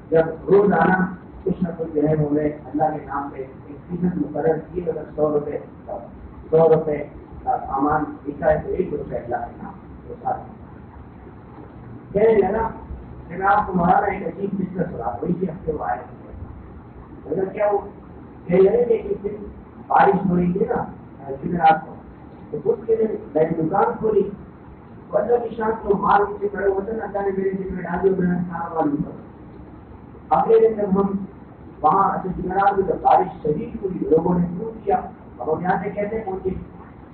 Speaker 1: جب روز آنا کچھ نہ کچھ جو ہے وہ میں اللہ کے نام پہ ایک فیصد مقرر کیے، اگر 100 روپے کا سامان لکھا ہے تو 1 روپے اللہ کے نام وہ ساتھ کہنے لگا کہ میں آپ کو مہارانا ایک عجیب بزنس ہوا، وہی سے ہفتے وہ آئے مگر کیا وہ کہہ رہے تھے کہ پھر بارش ہو رہی تھی نا جمعرات کو، تو اس کے لیے میں نے دکان کھولی، تو اللہ کی شان کو مال نیچے کھڑے ہوتے نا، اللہ نے میرے ذمہ ڈال دیا، میں نے کھانا والی کر اگلے دن جب ہم وہاں جمعرات میں جب بارش شدید ہوئی، لوگوں نے شروع کیا، اب ہم یہاں سے کہتے ہیں پہنچے،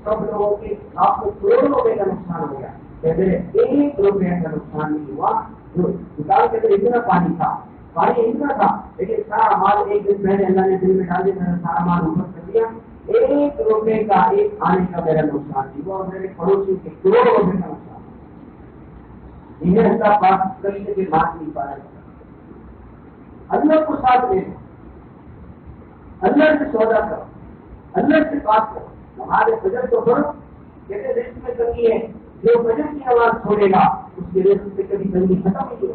Speaker 1: سب لوگوں کے آپ کو کروڑوں روپے کا نقصان ہو گیا، کہ میرے 1 روپے کا نقصان نہیں ہوا، جو دکان کے اندر اتنا پانی تھا، پانی اتنا تھا، لیکن سارا مال ایک دن پہلے اللہ نے دل میں ڈال دیا، میں نے سارا مال اوپر کر دیا، 1 روپے کا ایک آنے کا میرا نقصان نہیں ہوا، اور میرے پڑوسی کے کروڑوں روپے کا نقصان، انہیں اللہ پاک کبھی کبھی بات نہیں پا رہا، اللہ کو ساتھ لے لو، اللہ سے سودا کرو، اللہ سے بات کرو، ہمارے فجر کو کرو، کہتے رزق میں کمی ہے، جو فجر کی آواز چھوڑے گا اس کے رزق سے کبھی تنگی ختم نہیں ہوگی،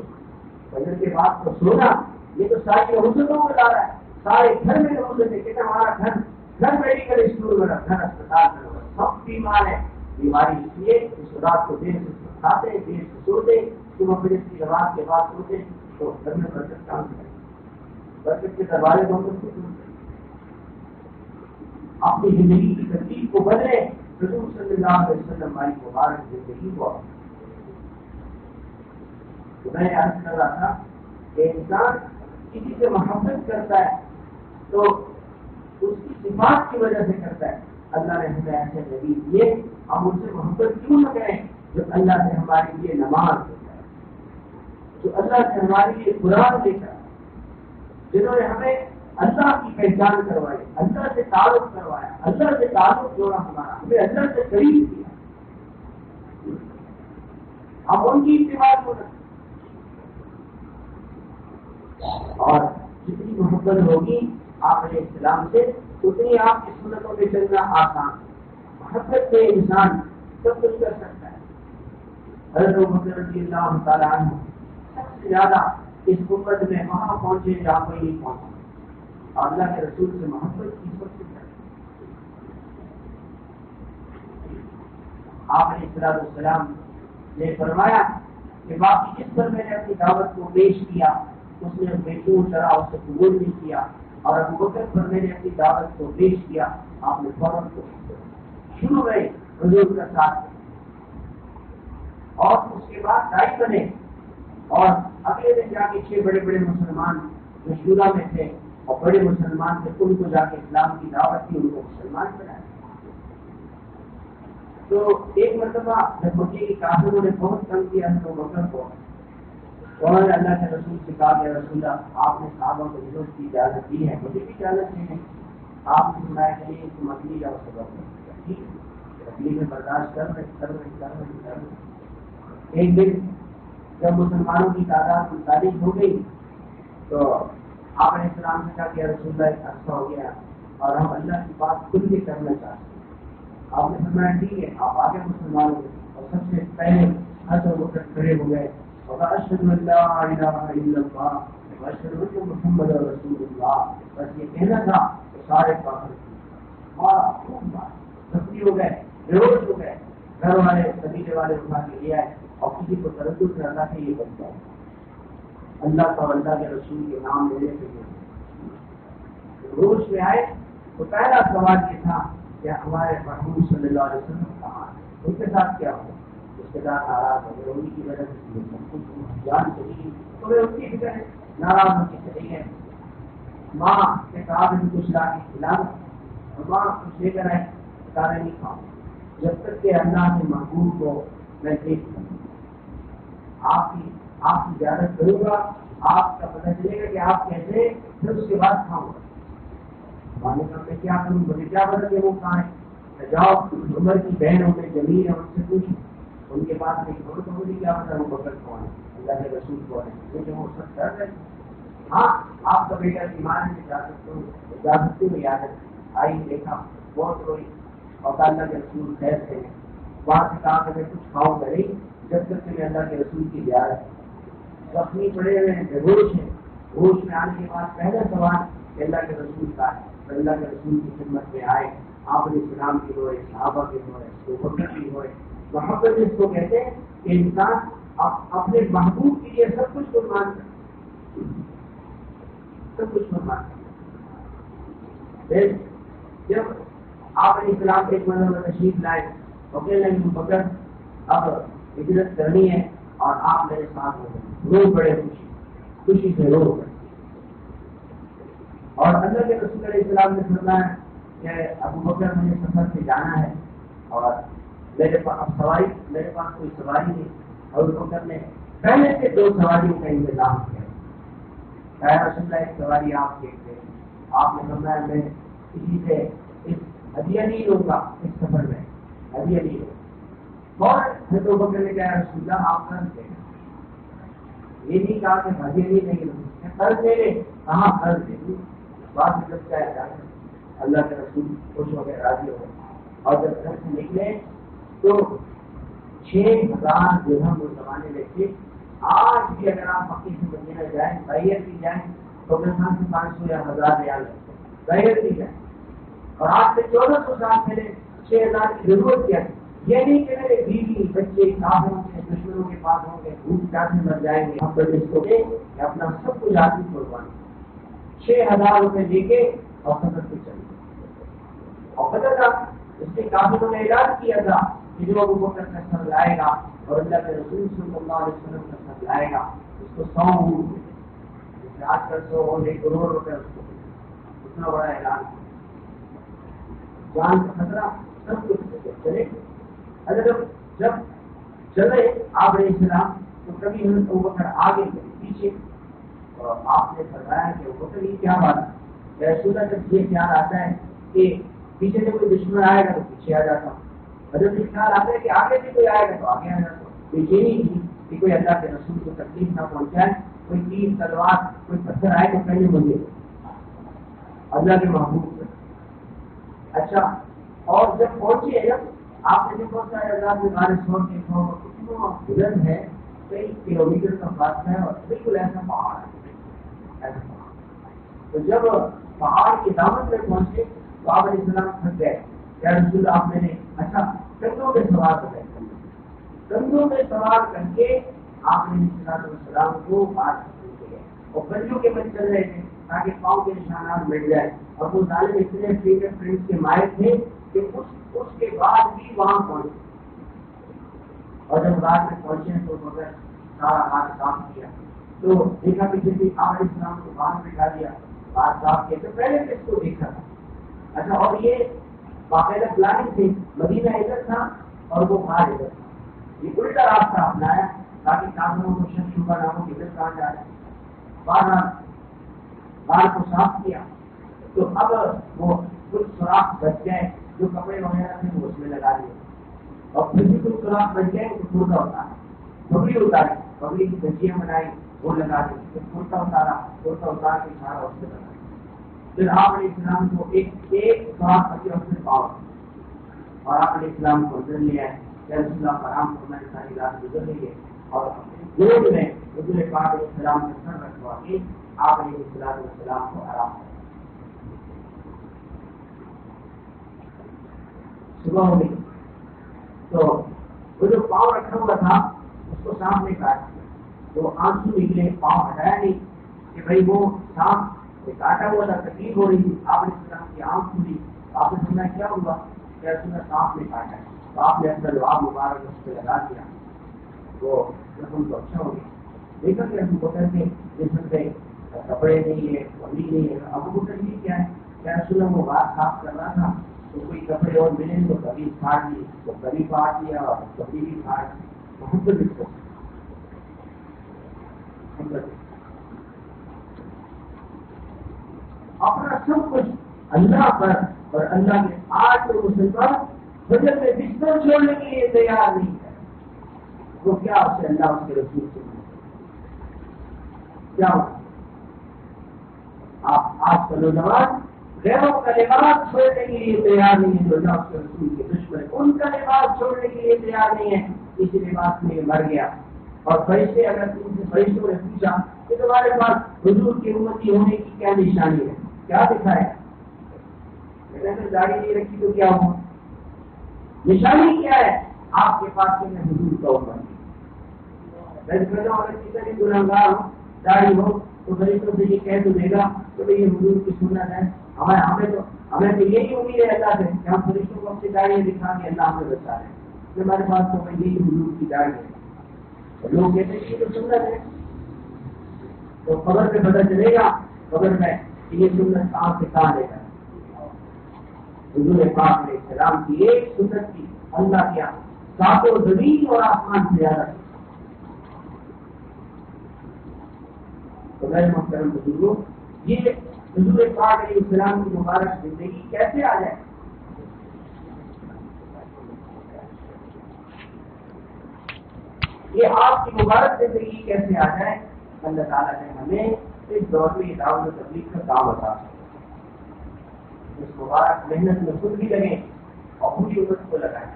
Speaker 1: فجر کے بعد تو سونا یہ تو ساری حسنوں کو لا رہا ہے، سارے گھر میں حسن ہے، کہتے ہمارا گھر میڈیکل اسٹور میں گھر اسپتال میں سب بیمار ہے، بیماری اس لیے اس رات کو دیر سے کھاتے دیر سے سوتے، صبح فجر کی نماز کے بعد سوتے، تو گھر میں برکت کام کرے، برکت کے دروازے بند سے اپنی زندگی کی ترتیب کو بدلے، رسول صلی اللہ علیہ وسلم ہماری مبارک زندگی کو۔ تو میں عرض کر رہا تھا کہ انسان کسی سے محبت کرتا ہے تو اس کی صفات کی وجہ سے کرتا ہے، اللہ نے ہمیں ایسے نبی دیے، ہم ان سے محبت کیوں نہ کریں جو اللہ سے ہمارے لیے نماز دیتا ہے، جو اللہ سے ہمارے لیے قرآن دیتا ہے، جنہوں نے ہمیں اللہ کی پہچان کروائی، اللہ سے تعلق کروایا، اللہ سے تعلق جوڑا ہمارا، ہمیں اللہ سے قریب کیا، ہم ان کی اتباع کو رکھیں، اور جتنی محبت ہوگی آپ علیہ السلام سے اتنی آپ کی سنتوں میں چلنا آسان، محبت سے انسان سب کچھ کر سکتا ہے۔ حضرت ابوبکر رضی اللہ تعالیٰ عنہ سب سے زیادہ اس امت میں وہاں پہنچے جہاں کوئی نہیں پہنچا، اور اللہ کے رسول سے محبت کی سب سے زیادہ۔ آپ علیہ السلام نے فرمایا کہ باقی جس پر میں نے اپنی دعوت کو پیش کیا اس نے بیچون چڑھا، اس سے قبول نہیں کیا، اور ابو بکر پر میں نے اپنی دعوت کو پیش کیا، آپ نے فوراً شروع میں حضور کا ساتھ، اور اس کے بعد دائی بنے، اور اگلے دن جا کے 6 بڑے بڑے مسلمان جو شورا میں تھے اور بڑے مسلمان تھے ان کو جا کے اسلام کی دعوت کی، ان کو مسلمان بنایا۔ تو ایک مرتبہ جب مکے کے کافروں نے بہت تنگ کیا ابو بکر کو، تو انہوں نے اللہ کے رسول سے کہا کہ رسول اللہ آپ نے صحابہ کو ضرورت کی اجازت دی ہے، مجھے بھی اجازت دی ہے. آپ نے سنایا کہ نہیں تم اگلی جاؤ سبق میں. ٹھیک ہے، تکلیفیں برداشت کر رہے. ایک دن جب مسلمانوں کی تعداد 39 ہو گئی تو آپ نے السلام سے کہا کہ رسول اللہ اچھا ہو گیا اور ہم اللہ کی بات کھل کے کرنا چاہتے ہیں. آپ نے فرمایا ٹھیک ہے، آپ آگے مسلمان ہوئے اور سب سے پہلے حضرت بکر کھڑے ہو گئے اور اشہد ان لا الہ الا اللہ واشہد ان محمد رسول اللہ. بس یہ کہنا تھا تو سارے کافر ہمارا خوب سختی ہو گئے، بے ہوش ہو گئے. گھر والے قبیلے والے اٹھا کے لے آئے اور کسی کو تردد نہ تھا کہ یہ بنتا ہے اللہ کا اللہ کے رسول کے نام لینے کے لیے. روش میں آئے تو پہلا سوال یہ تھا کہ ہمارے محبوب صلی اللہ علیہ وسلم کہاں ہیں، ان کے ساتھ کیا ہو. اس کے ساتھ ناراض ہو گئے، انہیں کی وجہ سے جان چلی تو وہ ان کی فکر ہے، ناراض ہو کے چلی گئے. ماں نے کہا کہ کچھ لا کے کھلا اور ماں کچھ لے کر آئے، کہا نہیں کھاؤں جب تک کہ اللہ کے محبوب کو میں دیکھ لوں. آپ کی زیارت کروں گا، آپ کا پتہ چلے گا کہ آپ کیسے، پھر اس کے بعد کھاؤں گا. مانے کا میں کیا کروں، مجھے کیا پتہ کہ وہ کہاں ہے. جاؤ عمر کی بہن ہو گئی جمیل ہے، ان سے پوچھو، ان کے پاس نہیں چھوڑو تو مجھے کیا پتا وہ بکر کون ہے، اللہ کے رسول کون ہے. کیونکہ وہ سب ڈر رہے. ہاں آپ کا بیٹا ایمان میں جا سکتے ہو یاد آئی، دیکھا بہت روئی اور اللہ کے رسول خیر تھے. وہاں سے کہا کہ میں کچھ کھاؤں گا نہیں جب تک کہ میں اللہ کے رسول کی زیارت. زخمی پڑے ہوئے ہیں، بے ہوش ہیں. ہوش میں آنے کے بعد پہلا سوال کہ اللہ کے رسول کا ہے. اللہ کے رسول کی خدمت میں آئے، آپ نے اسلام کی ہوئے، صحابہ کے ہوئے، محبت کی ہوئے. محبت اس کو کہتے ہیں کہ انسان اپنے محبوب کے لیے سب کچھ قربان کرے، سب کچھ قربان کرے. جب آپ نے اسلام کے ایک منظر میں تشریف لائے اور کہنے لگے بکر اب ہجرت کرنی ہے اور آپ میرے ساتھ ہو گئے، رو بڑے خوشی سے رو گئے. اور اللہ کے رسول علیہ السلام نے فرمایا کہ ابو بکر مجھے سفر سے جانا ہے اور میرے پاس کوئی سواری نہیں. ابو بکر نے پہلے سے 2 سواریوں کا انتظام کیا. رسول اللہ ایک سواری آپ دیکھتے ہیں، آپ نے فرمایا میں کسی سے ہدیہ نہیں لوں گا، اس سفر میں ہدیہ نہیں لوں گا. اور حضرت ابو بکر نے کہا رسول اللہ آپ قرض دیں. یہ نہیں کہا کہ ہدیہ نہیں لوں گا، قرض دے لیں. کہاں قرض دیں؟ بعد میں جب کیا ہے اللہ کے رسول خوش ہو گئے، راضی ہو گئے. اور جب گھر سے نکلے تو 6000 درہم اس زمانے میں تھے. آج بھی اگر آپ مکے سے مدینہ جائیں، بغیر بھی جائیں تو اپنے خان سے 500 یا 1000 ریال لگتے ہیں، بغیر بھی جائیں. اور آج سے 1400 سال پہلے 6000 کی ضرورت کیا تھی. یہ نہیں کہ میرے بیوی بچے کافروں کے دشمنوں کے پاس ہوں گے، بھوک پیاس میں مر جائیں گے. ہم بڑے اس کو کہ اپنا سب کچھ آدمی قربان 6000 روپے لے کے اور سفر پہ چلے. اور پتہ تھا اس کے کافروں نے اعلان کیا تھا کہ جو ابو بکر کا سر لائے گا اور اللہ کے رسول صلی اللہ علیہ وسلم کا سر لائے گا اس کو 100 اونٹ، جیسے آج کل 100 اور 1 کروڑ روپے اس کو، اتنا بڑا اعلان. جان کا خطرہ سب کچھ چلے. اگر جب چلے آپ علیہ السلام تو کبھی حضرت ابو بکر آگے کبھی پیچھے. اور آپ نے فرمایا کہ ابو بکر یہ کیا بات ہے؟ رسول اللہ جب یہ خیال آتا ہے کہ پیچھے سے کوئی دشمن آئے گا تو پیچھے آ جاتا ہوں، اور جب یہ خیال آتا ہے کہ آگے سے کوئی آئے گا تو آگے آ جاتا ہوں. یہ نہیں تھی کہ کوئی اللہ کے رسول کو تکلیف نہ پہنچائے، کوئی تیر تلوار کوئی پتھر آئے تو پہلے مجھے اللہ کے محبوب سے. اچھا اور جب پہنچے، جب آپ نے دیکھا ہے اللہ کے بارش ہو کے اتنا بلند ہے، کئی کلومیٹر کا فاصلہ ہے اور بالکل ایسا پہاڑ ہے. تو جب پہاڑ کے دامن میں پہنچے تو آپ علیہ السلام تھک گئے. کیا رسول آپ میں نے اچھا کندھوں میں سوار ہو گئے. کندھوں میں سوار کر کے آپ نے السلام کو بات کیے اور کندھوں کے بل چل رہے تھے تاکہ پاؤں کے نشانات مٹ جائے. اور وہ ظالم اتنے فنگر پرنٹس کے مائر تھے کہ اس کے بعد بھی وہاں پہنچے. اور جب رات میں پہنچے تو مگر سارا ہاتھ صاف کیا تو دیکھا کہ جب آپ علیہ السلام کو باہر بٹھا دیا، ہاتھ صاف کیا تو پہلے سے اس کو دیکھا تھا. اچھا اور یہ باقاعدہ پلاننگ تھی، مدینہ ادھر تھا اور وہ باہر ادھر تھا. یہ الٹا راستہ اپنایا تاکہ کافروں کو شک شبہ نہ ہو کہ دل کہاں جا رہے ہیں. بال کو صاف کیا تو اب وہ کچھ سوراخ بچ گئے جو کپڑے وغیرہ تھے وہ اس میں لگا دیے, اور پھر بھی کچھ سوراخ بچ گئے تو کرتا اتارا, پگڑی اتاری, پگڑی کی گچیاں بنائی وہ لگا دی, پھر کرتا اتارا, کرتا اتار کے سارا اس پہ لگا. پھر آپ علیہ السلام کو ایک سوراخ بچے اس میں پاؤ, اور آپ علیہ السلام کو اندر لے آئے. رسول اللہ آرام کو میں نے ساری رات گزر لی ہے, اور گود میں حضور پاک علیہ السلام نے سر رکھوا کے آپ علیہ السلام کو آرام کیا. صبح ہو گئی تو وہ جو پاؤں رکھا ہوا تھا اس کو سانپ نے کاٹ دیا. تو آنسو نکلے, پاؤں ہٹایا نہیں کہ بھائی وہ سانپ کاٹا ہوا تھا, تکلیف ہو رہی تھی. آپ علیہ السلام کی آنکھ کھلی, آپ نے سنا کیا ہوا, کیا سنا سانپ نے کاٹا ہے. تو آپ نے اپنا لعاب مبارک اس پہ لگا دیا, وہ رسم تو اچھا ہو گیا. دیکھا کہ رسم بکر کے جسم پہ کپڑے نہیں ہے, پگڑی نہیں ہے. ابو بکر یہ کیا ہے, کیا رسول وہ بات صاف کر رہا تھا تو کوئی کپڑے اور ملے تو کبھی پھاڑ دی, تو کبھی پھاڑ دیا, اور کبھی بھی پھاڑ دی. بہت دقت اپنا سب کچھ اللہ پر, اور اللہ کے آج کے مسلمان فجر میں بستر چھوڑنے کے لیے تیار نہیں ہے. وہ کیا اس سے اللہ اس کے رسول سے کیا ہوتا. آپ آج کا نوجوان غیروں کا لباس چھوڑنے کے لیے تیار نہیں ہے, جو اللہ اس کے رسول کے دشمن ان کا لباس چھوڑنے کے لیے تیار نہیں ہے. اسی لباس میں مر گیا. اور فرشتے اگر ان سے فرشتوں نے پوچھا کہ تمہارے پاس حضور کی امتی ہونے کی کیا نشانی ہے, کیا دکھائے, داڑھی نہیں رکھی تو کیا ہو, نشانی کیا ہے آپ کے پاس کہ میں حضور کا امت اگر کسی گناہگار ہو, داڑھی ہو, تو فرشتوں سے یہ کہہ تو دے گا کہ بھائی یہ حضور کی سنت ہے. ہمیں تو یہی امید ہے اللہ سے کہ ہم فرشتوں کو اپنی داڑھی دکھا کے اللہ ہمیں بچا رہے ہیں. ہمارے پاس تو یہی حضور کی داڑھی ہے. لوگ کہتے ہیں یہ تو سنت ہے, تو قبر پہ پتہ چلے گا قبر میں یہ سنت کہاں سے کہاں لے گا. حضور پاک علیہ السلام کی ایک سنت کی اللہ کیا ساتوں زمین اور آسمان سے زیادہ. تو میرے محترم بزرگوں, یہ حضور پاک علیہ السلام کی مبارک زندگی کیسے آ جائے. یہ آپ کی مبارک زندگی کیسے آ جائے. اللہ تعالیٰ نے ہمیں اس دور میں دعوت و تبلیغ کا کام بتا, اس مبارک محنت میں خود بھی لگے اور پوری امت کو لگائیں.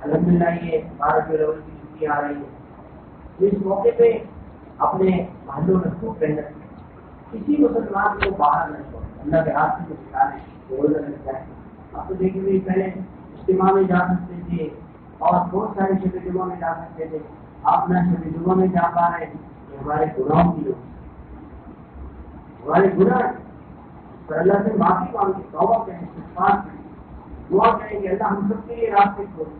Speaker 1: الحمدللہ یہ 12 فروری کی چھٹیاں آ رہی ہیں, اس موقع پہ اپنے محلوں میں خوب محنت کریں. کسی مسلمان کو باہر نہ چھوڑیں, اللہ کے ہاتھ سے سکھانے روزہ لگ جائے. آپ تو دیکھیں گے پہلے اجتماع میں جا سکتے تھے اور بہت سارے شب جمعہ میں جا سکتے تھے. آپ نہ شب جمعہ میں جا پا رہے ہیں, ہمارے گناہوں کی وجہ, ہمارے گناہ پر اللہ سے معافی مانگے, توبہ کریں, استغفار کریں, دعا کریں کہ اللہ ہم سب کے لیے راستے کھولیں.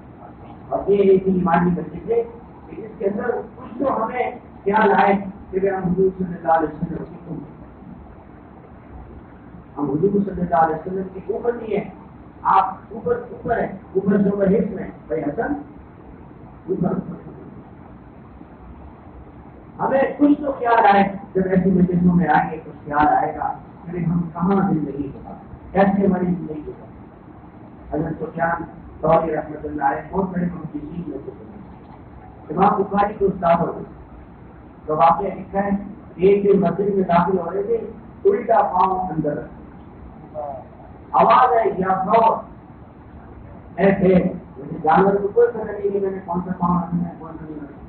Speaker 1: اور یہ ایک ایمانی بچے تھے کہ اس کے اندر کچھ تو ہمیں خیال آئے کہ ہم حضور صلی اللہ علیہ وسلم کی امت, ہم حضور صلی اللہ علیہ وسلم کی امت ہی ہے. آپ اوپر ہے, اوپر جو حص میں بھائی حسن اوپر, ہمیں کچھ تو خیال آئے جب ایسی مجلسوں میں آئیں گے, کچھ خیال آئے گا کہ ہم کہاں زندگی ہوگا, کیسے ہماری زندگی ہوگا. حضرت سفیان ثوری رحمۃ اللہ علیہ بہت بڑے محدثین میں سے امام بخاری کے استاد ہوتے, تو واقعہ لکھا ہے ایک دن مسجد میں داخل ہو رہے تھے, الٹا پاؤں اندر آواز ہے یا سور ایسے جانور کو کوئی پتہ نہیں کہ میں نے کون سا پاؤں رکھنا ہے کون سا نہیں رکھنا,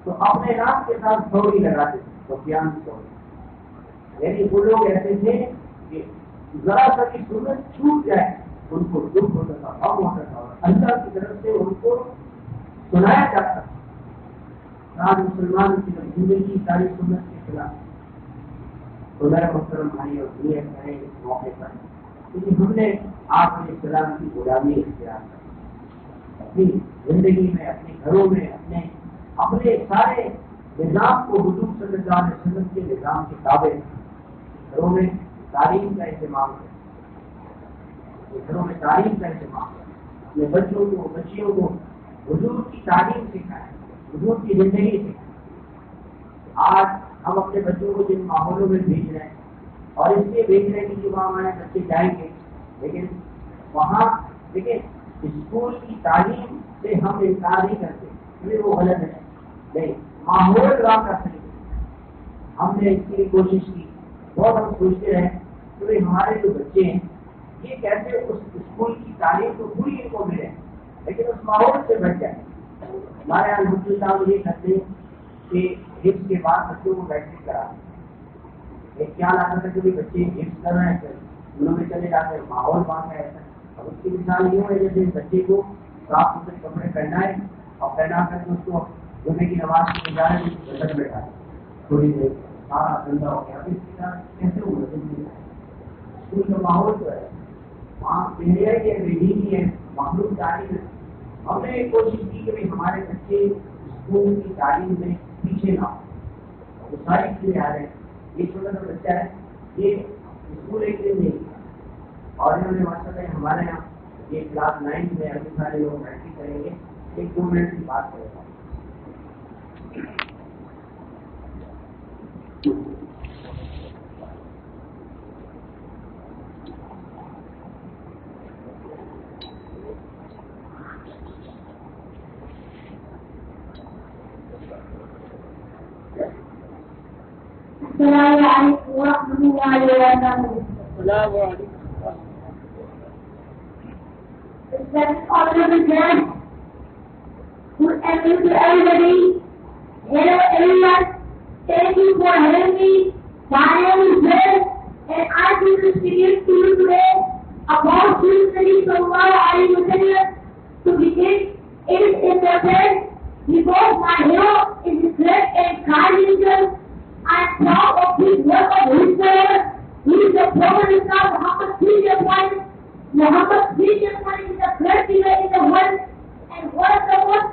Speaker 1: تو اپنے نام کے ساتھ سوری لگاتے تھے. سفیان ثوری یعنی وہ لوگ ایسے تھے کہ ذرا سا کی سنت چھوٹ جائے ان کو دکھ ہوتا تھا, غم ہوتا تھا, اور اللہ کی طرف سے ان کو سنایا جاتا تھا. آج مسلمان کی زندگی ساری سنت کے خلاف. تو میرا محترم بھائی اور دنیا کریں اس موقع پر کیونکہ ہم نے آپ علیہ السلام کی غلامی اختیار کی, اپنی زندگی میں, اپنے گھروں میں, اپنے سارے نظام کو حضور صلی اللہ علیہ وسلم کے نظام کے تابع, گھروں میں تعلیم کا اہتمام کریں, گھروں میں تعلیم کا اہتمام کریں, اپنے بچوں کو بچیوں کو حضور کی تعلیم سکھائیں, حضور کی زندگی سے آج ہم اپنے بچوں کو جن ماحولوں میں بھیج رہے ہیں اور اس لیے بھیج رہے ہیں کہ وہاں ہمارے بچے جائیں گے، لیکن وہاں دیکھیں اسکول کی تعلیم سے ہم انکار نہیں کرتے کیونکہ وہ غلط ہے، نہیں ماحول خراب کر سکتے. ہم نے اس کے لیے کوشش کی، بہت ہم سوچتے رہے کہ ہمارے جو بچے ہیں یہ کیسے اس اسکول کی تعلیم تو پوری ان کو ملے لیکن اس ماحول سے بچ جائے. ہمارے یہاں مفتی صاحب یہ کرتے ہیں کہ حفظ کے بعد بچوں کو بیٹھنے کرا ایک خیال آتا تھا کہ بچے حفظ کر رہے ہیں انہوں میں چلے جاتے ہیں، ماحول وہاں کا ایسا. اب اس کی مثال یوں ہے جیسے بچے کو صاف ستھرے کپڑے پہنائے اور پہنا کر کے اس کو جمعے کی نماز کے جائے گھر بیٹھا تھوڑی دیر سارا گندا ہو گیا. اب اس کے ساتھ کیسے ہو اسکول کا ماحول تو ہے وہاں انڈیا کی انگریزی ہے مخلوق تعلیم ہے. ہم نے ایک کوشش کی کہ ہمارے بچے اسکول کی تعلیم میں پیچھے نہ ہو. وہ ساری چیزیں آ رہے ہیں. یہ چھوٹا سا بچہ ہے یہ اسکول ایک دن نہیں اور انہوں نے ماشاء اللہ ہمارے یہاں یہ کلاس 9 میں ابھی سارے لوگ پریکٹس کریں گے. 1-2 منٹ کی بات کرے گا.
Speaker 2: السلام علیکم ورحمۃ اللہ وبرکاتہ.
Speaker 1: السلام علیکم.
Speaker 2: Everybody, hello everyone, thank you for having me. My name is Zaid and I will be speaking to you today about Nabi Sallallahu Alaihi Wasallam. To begin, it is important because my hero is a great and kind angel. I am proud of his work of his prayer. He is the Prophet Islam Muhammad Muhammad is the great figure in the world and one of the most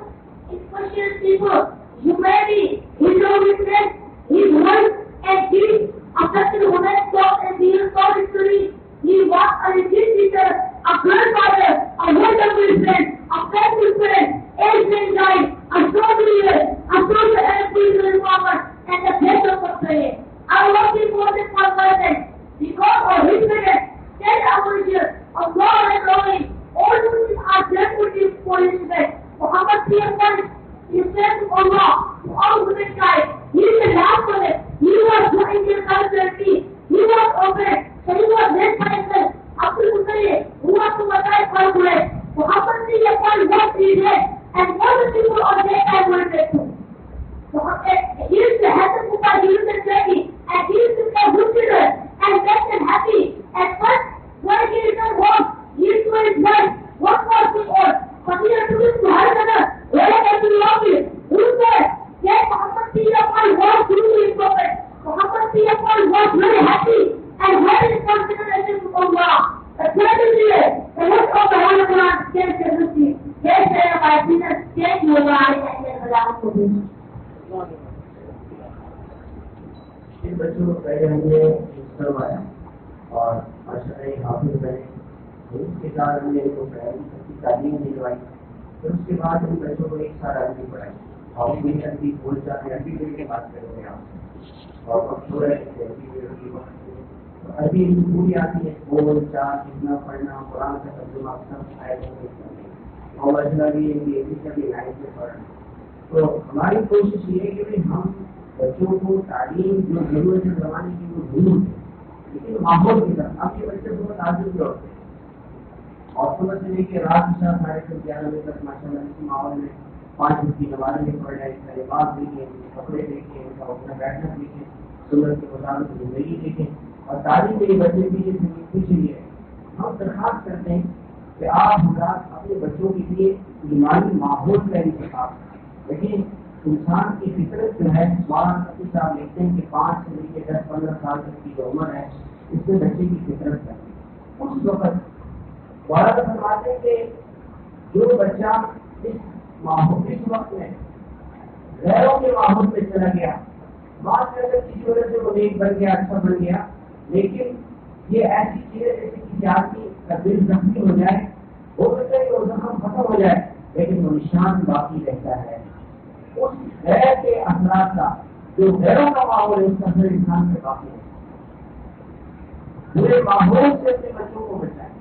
Speaker 2: influential people. Humanity, his own witness, his words and deeds affected women's thought and beyond thought history. He was a legit teacher, a grandfather, a wonderful friend, a faithful friend, a friend guide, a strong leader, a social and spiritual reformer, and the best of the prayer. I love him more than my present because of his prayer. Then our year of God and glory, all Muslims are grateful for his faith. Muhammad is sent to Allah, to all humankind. He is the last prophet. He was born in the He was open, so he was led by himself. Abdul Muttalib, who was to Matai Farquaret. Muhammad is upon what he did, and all the people of that time were grateful. He is the head of the Jews and Turkey, and he is to be good children, and blessed and happy. At first, when he returned home, he is to his wife, what was the oath? But he has to be to her mother, where I can be lovely. Who said, yes, Muhammad was truly his prophet. Muhammad was very happy and very considerate to Allah. The third is here, the rest of the Holy Quran stands to receive. Yes, sir, my business stands to Allah and Allah to be.
Speaker 1: ان بچوں کو پہلے ہم نے کروایا اور ماشاء اللہ حافظ بنے. اس کے ساتھ ہم نے ان کو پہلی تعلیم دلوائی. پھر اس کے بعد ان بچوں کو ایک سال عربی پڑھائی اور عربی بول چاہتے عربی مل کے بات کریں گے آپ اور عربی ان کو پوری آتی ہے بول چال لکھنا پڑھنا قرآن کا ترجمہ سب آئے اور مسئلہ بھی ان کی کبھی لائن سے پڑھنا. تو ہماری کوشش یہ ہے کہ ہم بچوں کو تعلیم جو ضرورت ہے زمانے کی وہ ضرور ہے لیکن ماحول کی طرف. اب یہ بچے بہت عادت کے ہوتے ہیں اور صبح سے لے کے رات 11:30 بجے تک ماشاء اللہ اسی ماحول میں 5 وقت کی نمازیں بھی پڑھ رہے ہیں, لباس دیکھیں, کپڑے دیکھیں, ان کا اپنا بیٹھنا دیکھیں, سنت کے مطابق زندگی دیکھیں اور تعلیم کے بچے پیچھے بھی ہے. ہم درخواست کرتے ہیں کہ آپ حضرات اپنے بچوں کے لیے ایمانی ماحول کا انتخاب کریں. لیکن انسان کی فطرت جو ہے مولانا نقوی صاحب لکھتے ہیں کہ 5 سے لے کے 10-15 سال تک کی جو عمر ہے اس میں بچے کی فطرت ہے. اس وقت مولانا فرماتے ہیں کہ جو بچہ اس ماحول اس وقت میں غیروں کے ماحول میں چلا گیا, بات کر کے کسی وجہ سے وہ نیک بن گیا, اچھا بن گیا, لیکن یہ ایسی چیزیں جیسے کسی آدمی کا دل زخمی ہو جائے, ہو سکتا ہے کہ وہ زخم ختم ہو جائے لیکن وہ نشان باقی رہتا ہے. اس غیر کے اثرات کا، جو غیروں کا ماحول ہے اس کا اثر انسان پہ کافی ہے. برے ماحول سے اپنے بچوں کو بچائیں.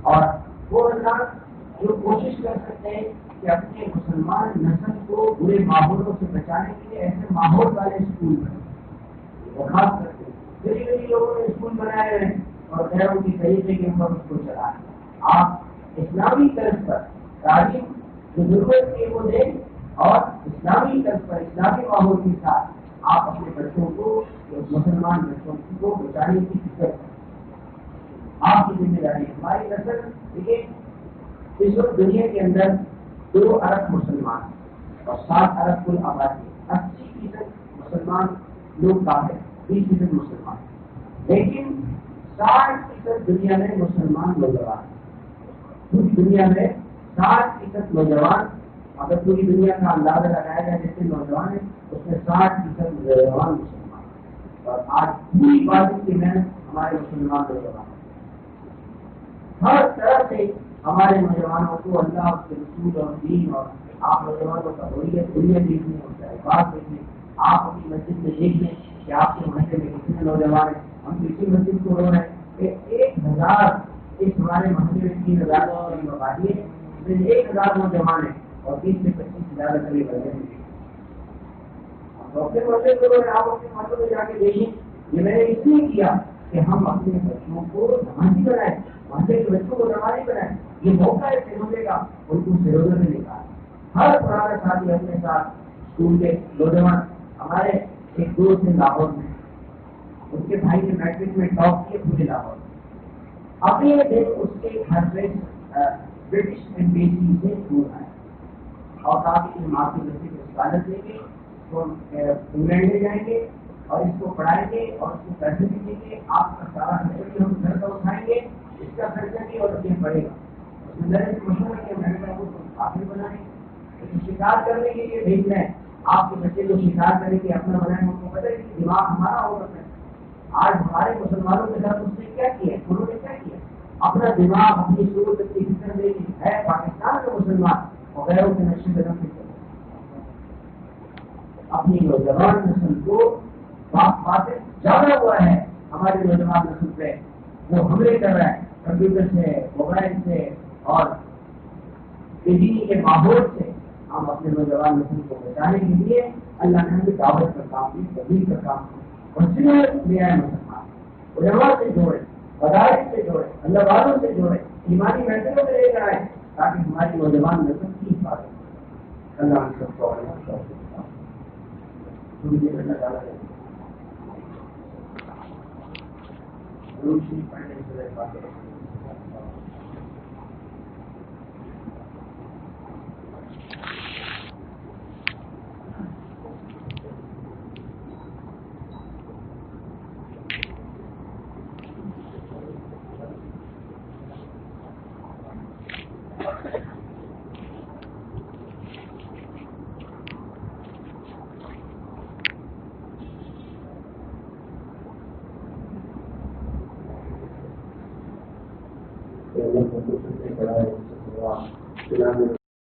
Speaker 1: اور وہ انسان جو کوشش کر سکتے ہیں کہ اپنے مسلمان نسل کو برے ماحولوں سے بچانے کے لیے ایسے ماحول والے اسکول بنے. اور خاص کر کے غریب لوگوں نے اسکول بنائے ہیں اور غیروں کی طریقے کے اوپر اس کو چلائیں. آپ اسلامی طرز پر تعلیم جو ضرورت ہے وہ دیں اور اسلامی طرز پر اسلامی ماحول کے ساتھ آپ اپنے بچوں کو، مسلمان بچوں کو بچانے کی فکر کریں. آپ کی ذمہ داری. ہماری نسل دیکھیے اس وقت دنیا کے اندر 2 ارب مسلمان اور 7 ارب کل آبادی، 80% مسلمان لوگ کافر، 20% مسلمان. لیکن 60% دنیا میں مسلمان نوجوان. پوری دنیا میں 60% نوجوان، اگر پوری دنیا کا اندازہ لگایا جائے جیسے نوجوان ہیں اس میں 60% نوجوان مسلمان. اور آج پوری بات کی محنت ہمارے مسلمان نوجوان ہر طرح سے ہمارے نوجوانوں کو اللہ اس کے رسول اور دین اور آپ نوجوانوں کا حریت دیکھنے ہوتا ہے. بات دیکھیں آپ اپنی مسجد میں دیکھ لیں کہ آپ کے محلے میں کتنے نوجوان ہیں. ہم کسی مسجد کو رو رہے ہیں کہ 1000 اس ہمارے محلے میں 3000 آبادی ہے، اس میں 1000 نوجوان ہیں اور 20 سے 25 زیادہ قریب محلے میں. اپنے محلے کو رو رہے ہیں، آپ اپنے محلے میں جا کے دیکھیں. یہ میں نے اس لیے کیا کہ ہم اپنے بچوں کو نمازی بنائیں، محلے کے بچوں کو نمازی بنائیں. یہ موقع ہے سیروزے کا، ان کو سیروزے میں نکال. ہر پرانے ساتھی اپنے ساتھ اسکول کے نوجوان. ہمارے ایک دوست ہیں لاہور میں، ان کے بھائی نے میٹرک میں ٹاپ کیے پورے لاہور میں. ابھی یہ دن اس کے گھر میں برٹش ایمبیسی سے دور آئے اور کہا کہ ہم آپ کی بچے کو اسکالر دیں گے، تو انگلینڈ لے جائیں گے اور اس کو پڑھائیں گے اور اس کو پیسے بھی دیں گے. آپ کا سارا خرچہ بھی ہم گھر کا اٹھائیں گے، اس کا خرچہ بھی اور یہ پڑے گا. مشورہ کہ امریکہ کو کافی بنائیں، شکار کرنے کے لیے بھیج رہے ہیں. آپ کے بچے کو شکار کرنے کے اپنا بنائیں، ان کو پتہ ہے کہ دماغ ہمارا ہوگا. آج ہمارے مسلمانوں کے ساتھ اس نے کیا کیا، انہوں نے کیا کیا، اپنا دماغ اپنی صورت کی فکر دے دی ہے. پاکستان کے مسلمان اور غیروں کے نقشے قدم سے اپنی نوجوان نسل کو باتیں زیادہ ہوا ہے. ہمارے نوجوان نسل پہ وہ حملے کر رہا ہے کمپیوٹر سے، موبائل سے اور بجلی کے ماحول سے. ہم اپنے نوجوان نسل کو بچانے کے لیے اللہ نے ہمیں دعوت کا کام کی، تبلیغ کا کام کی. لے آئے مسلمان علماء سے جوڑے، مدارس سے جوڑے، اللہ والوں سے جوڑے، ایمانی محفلوں میں لے کر آئے تاکہ ہماری نوجوان نسل کی حفاظت ہو. اللہ ہم سب کو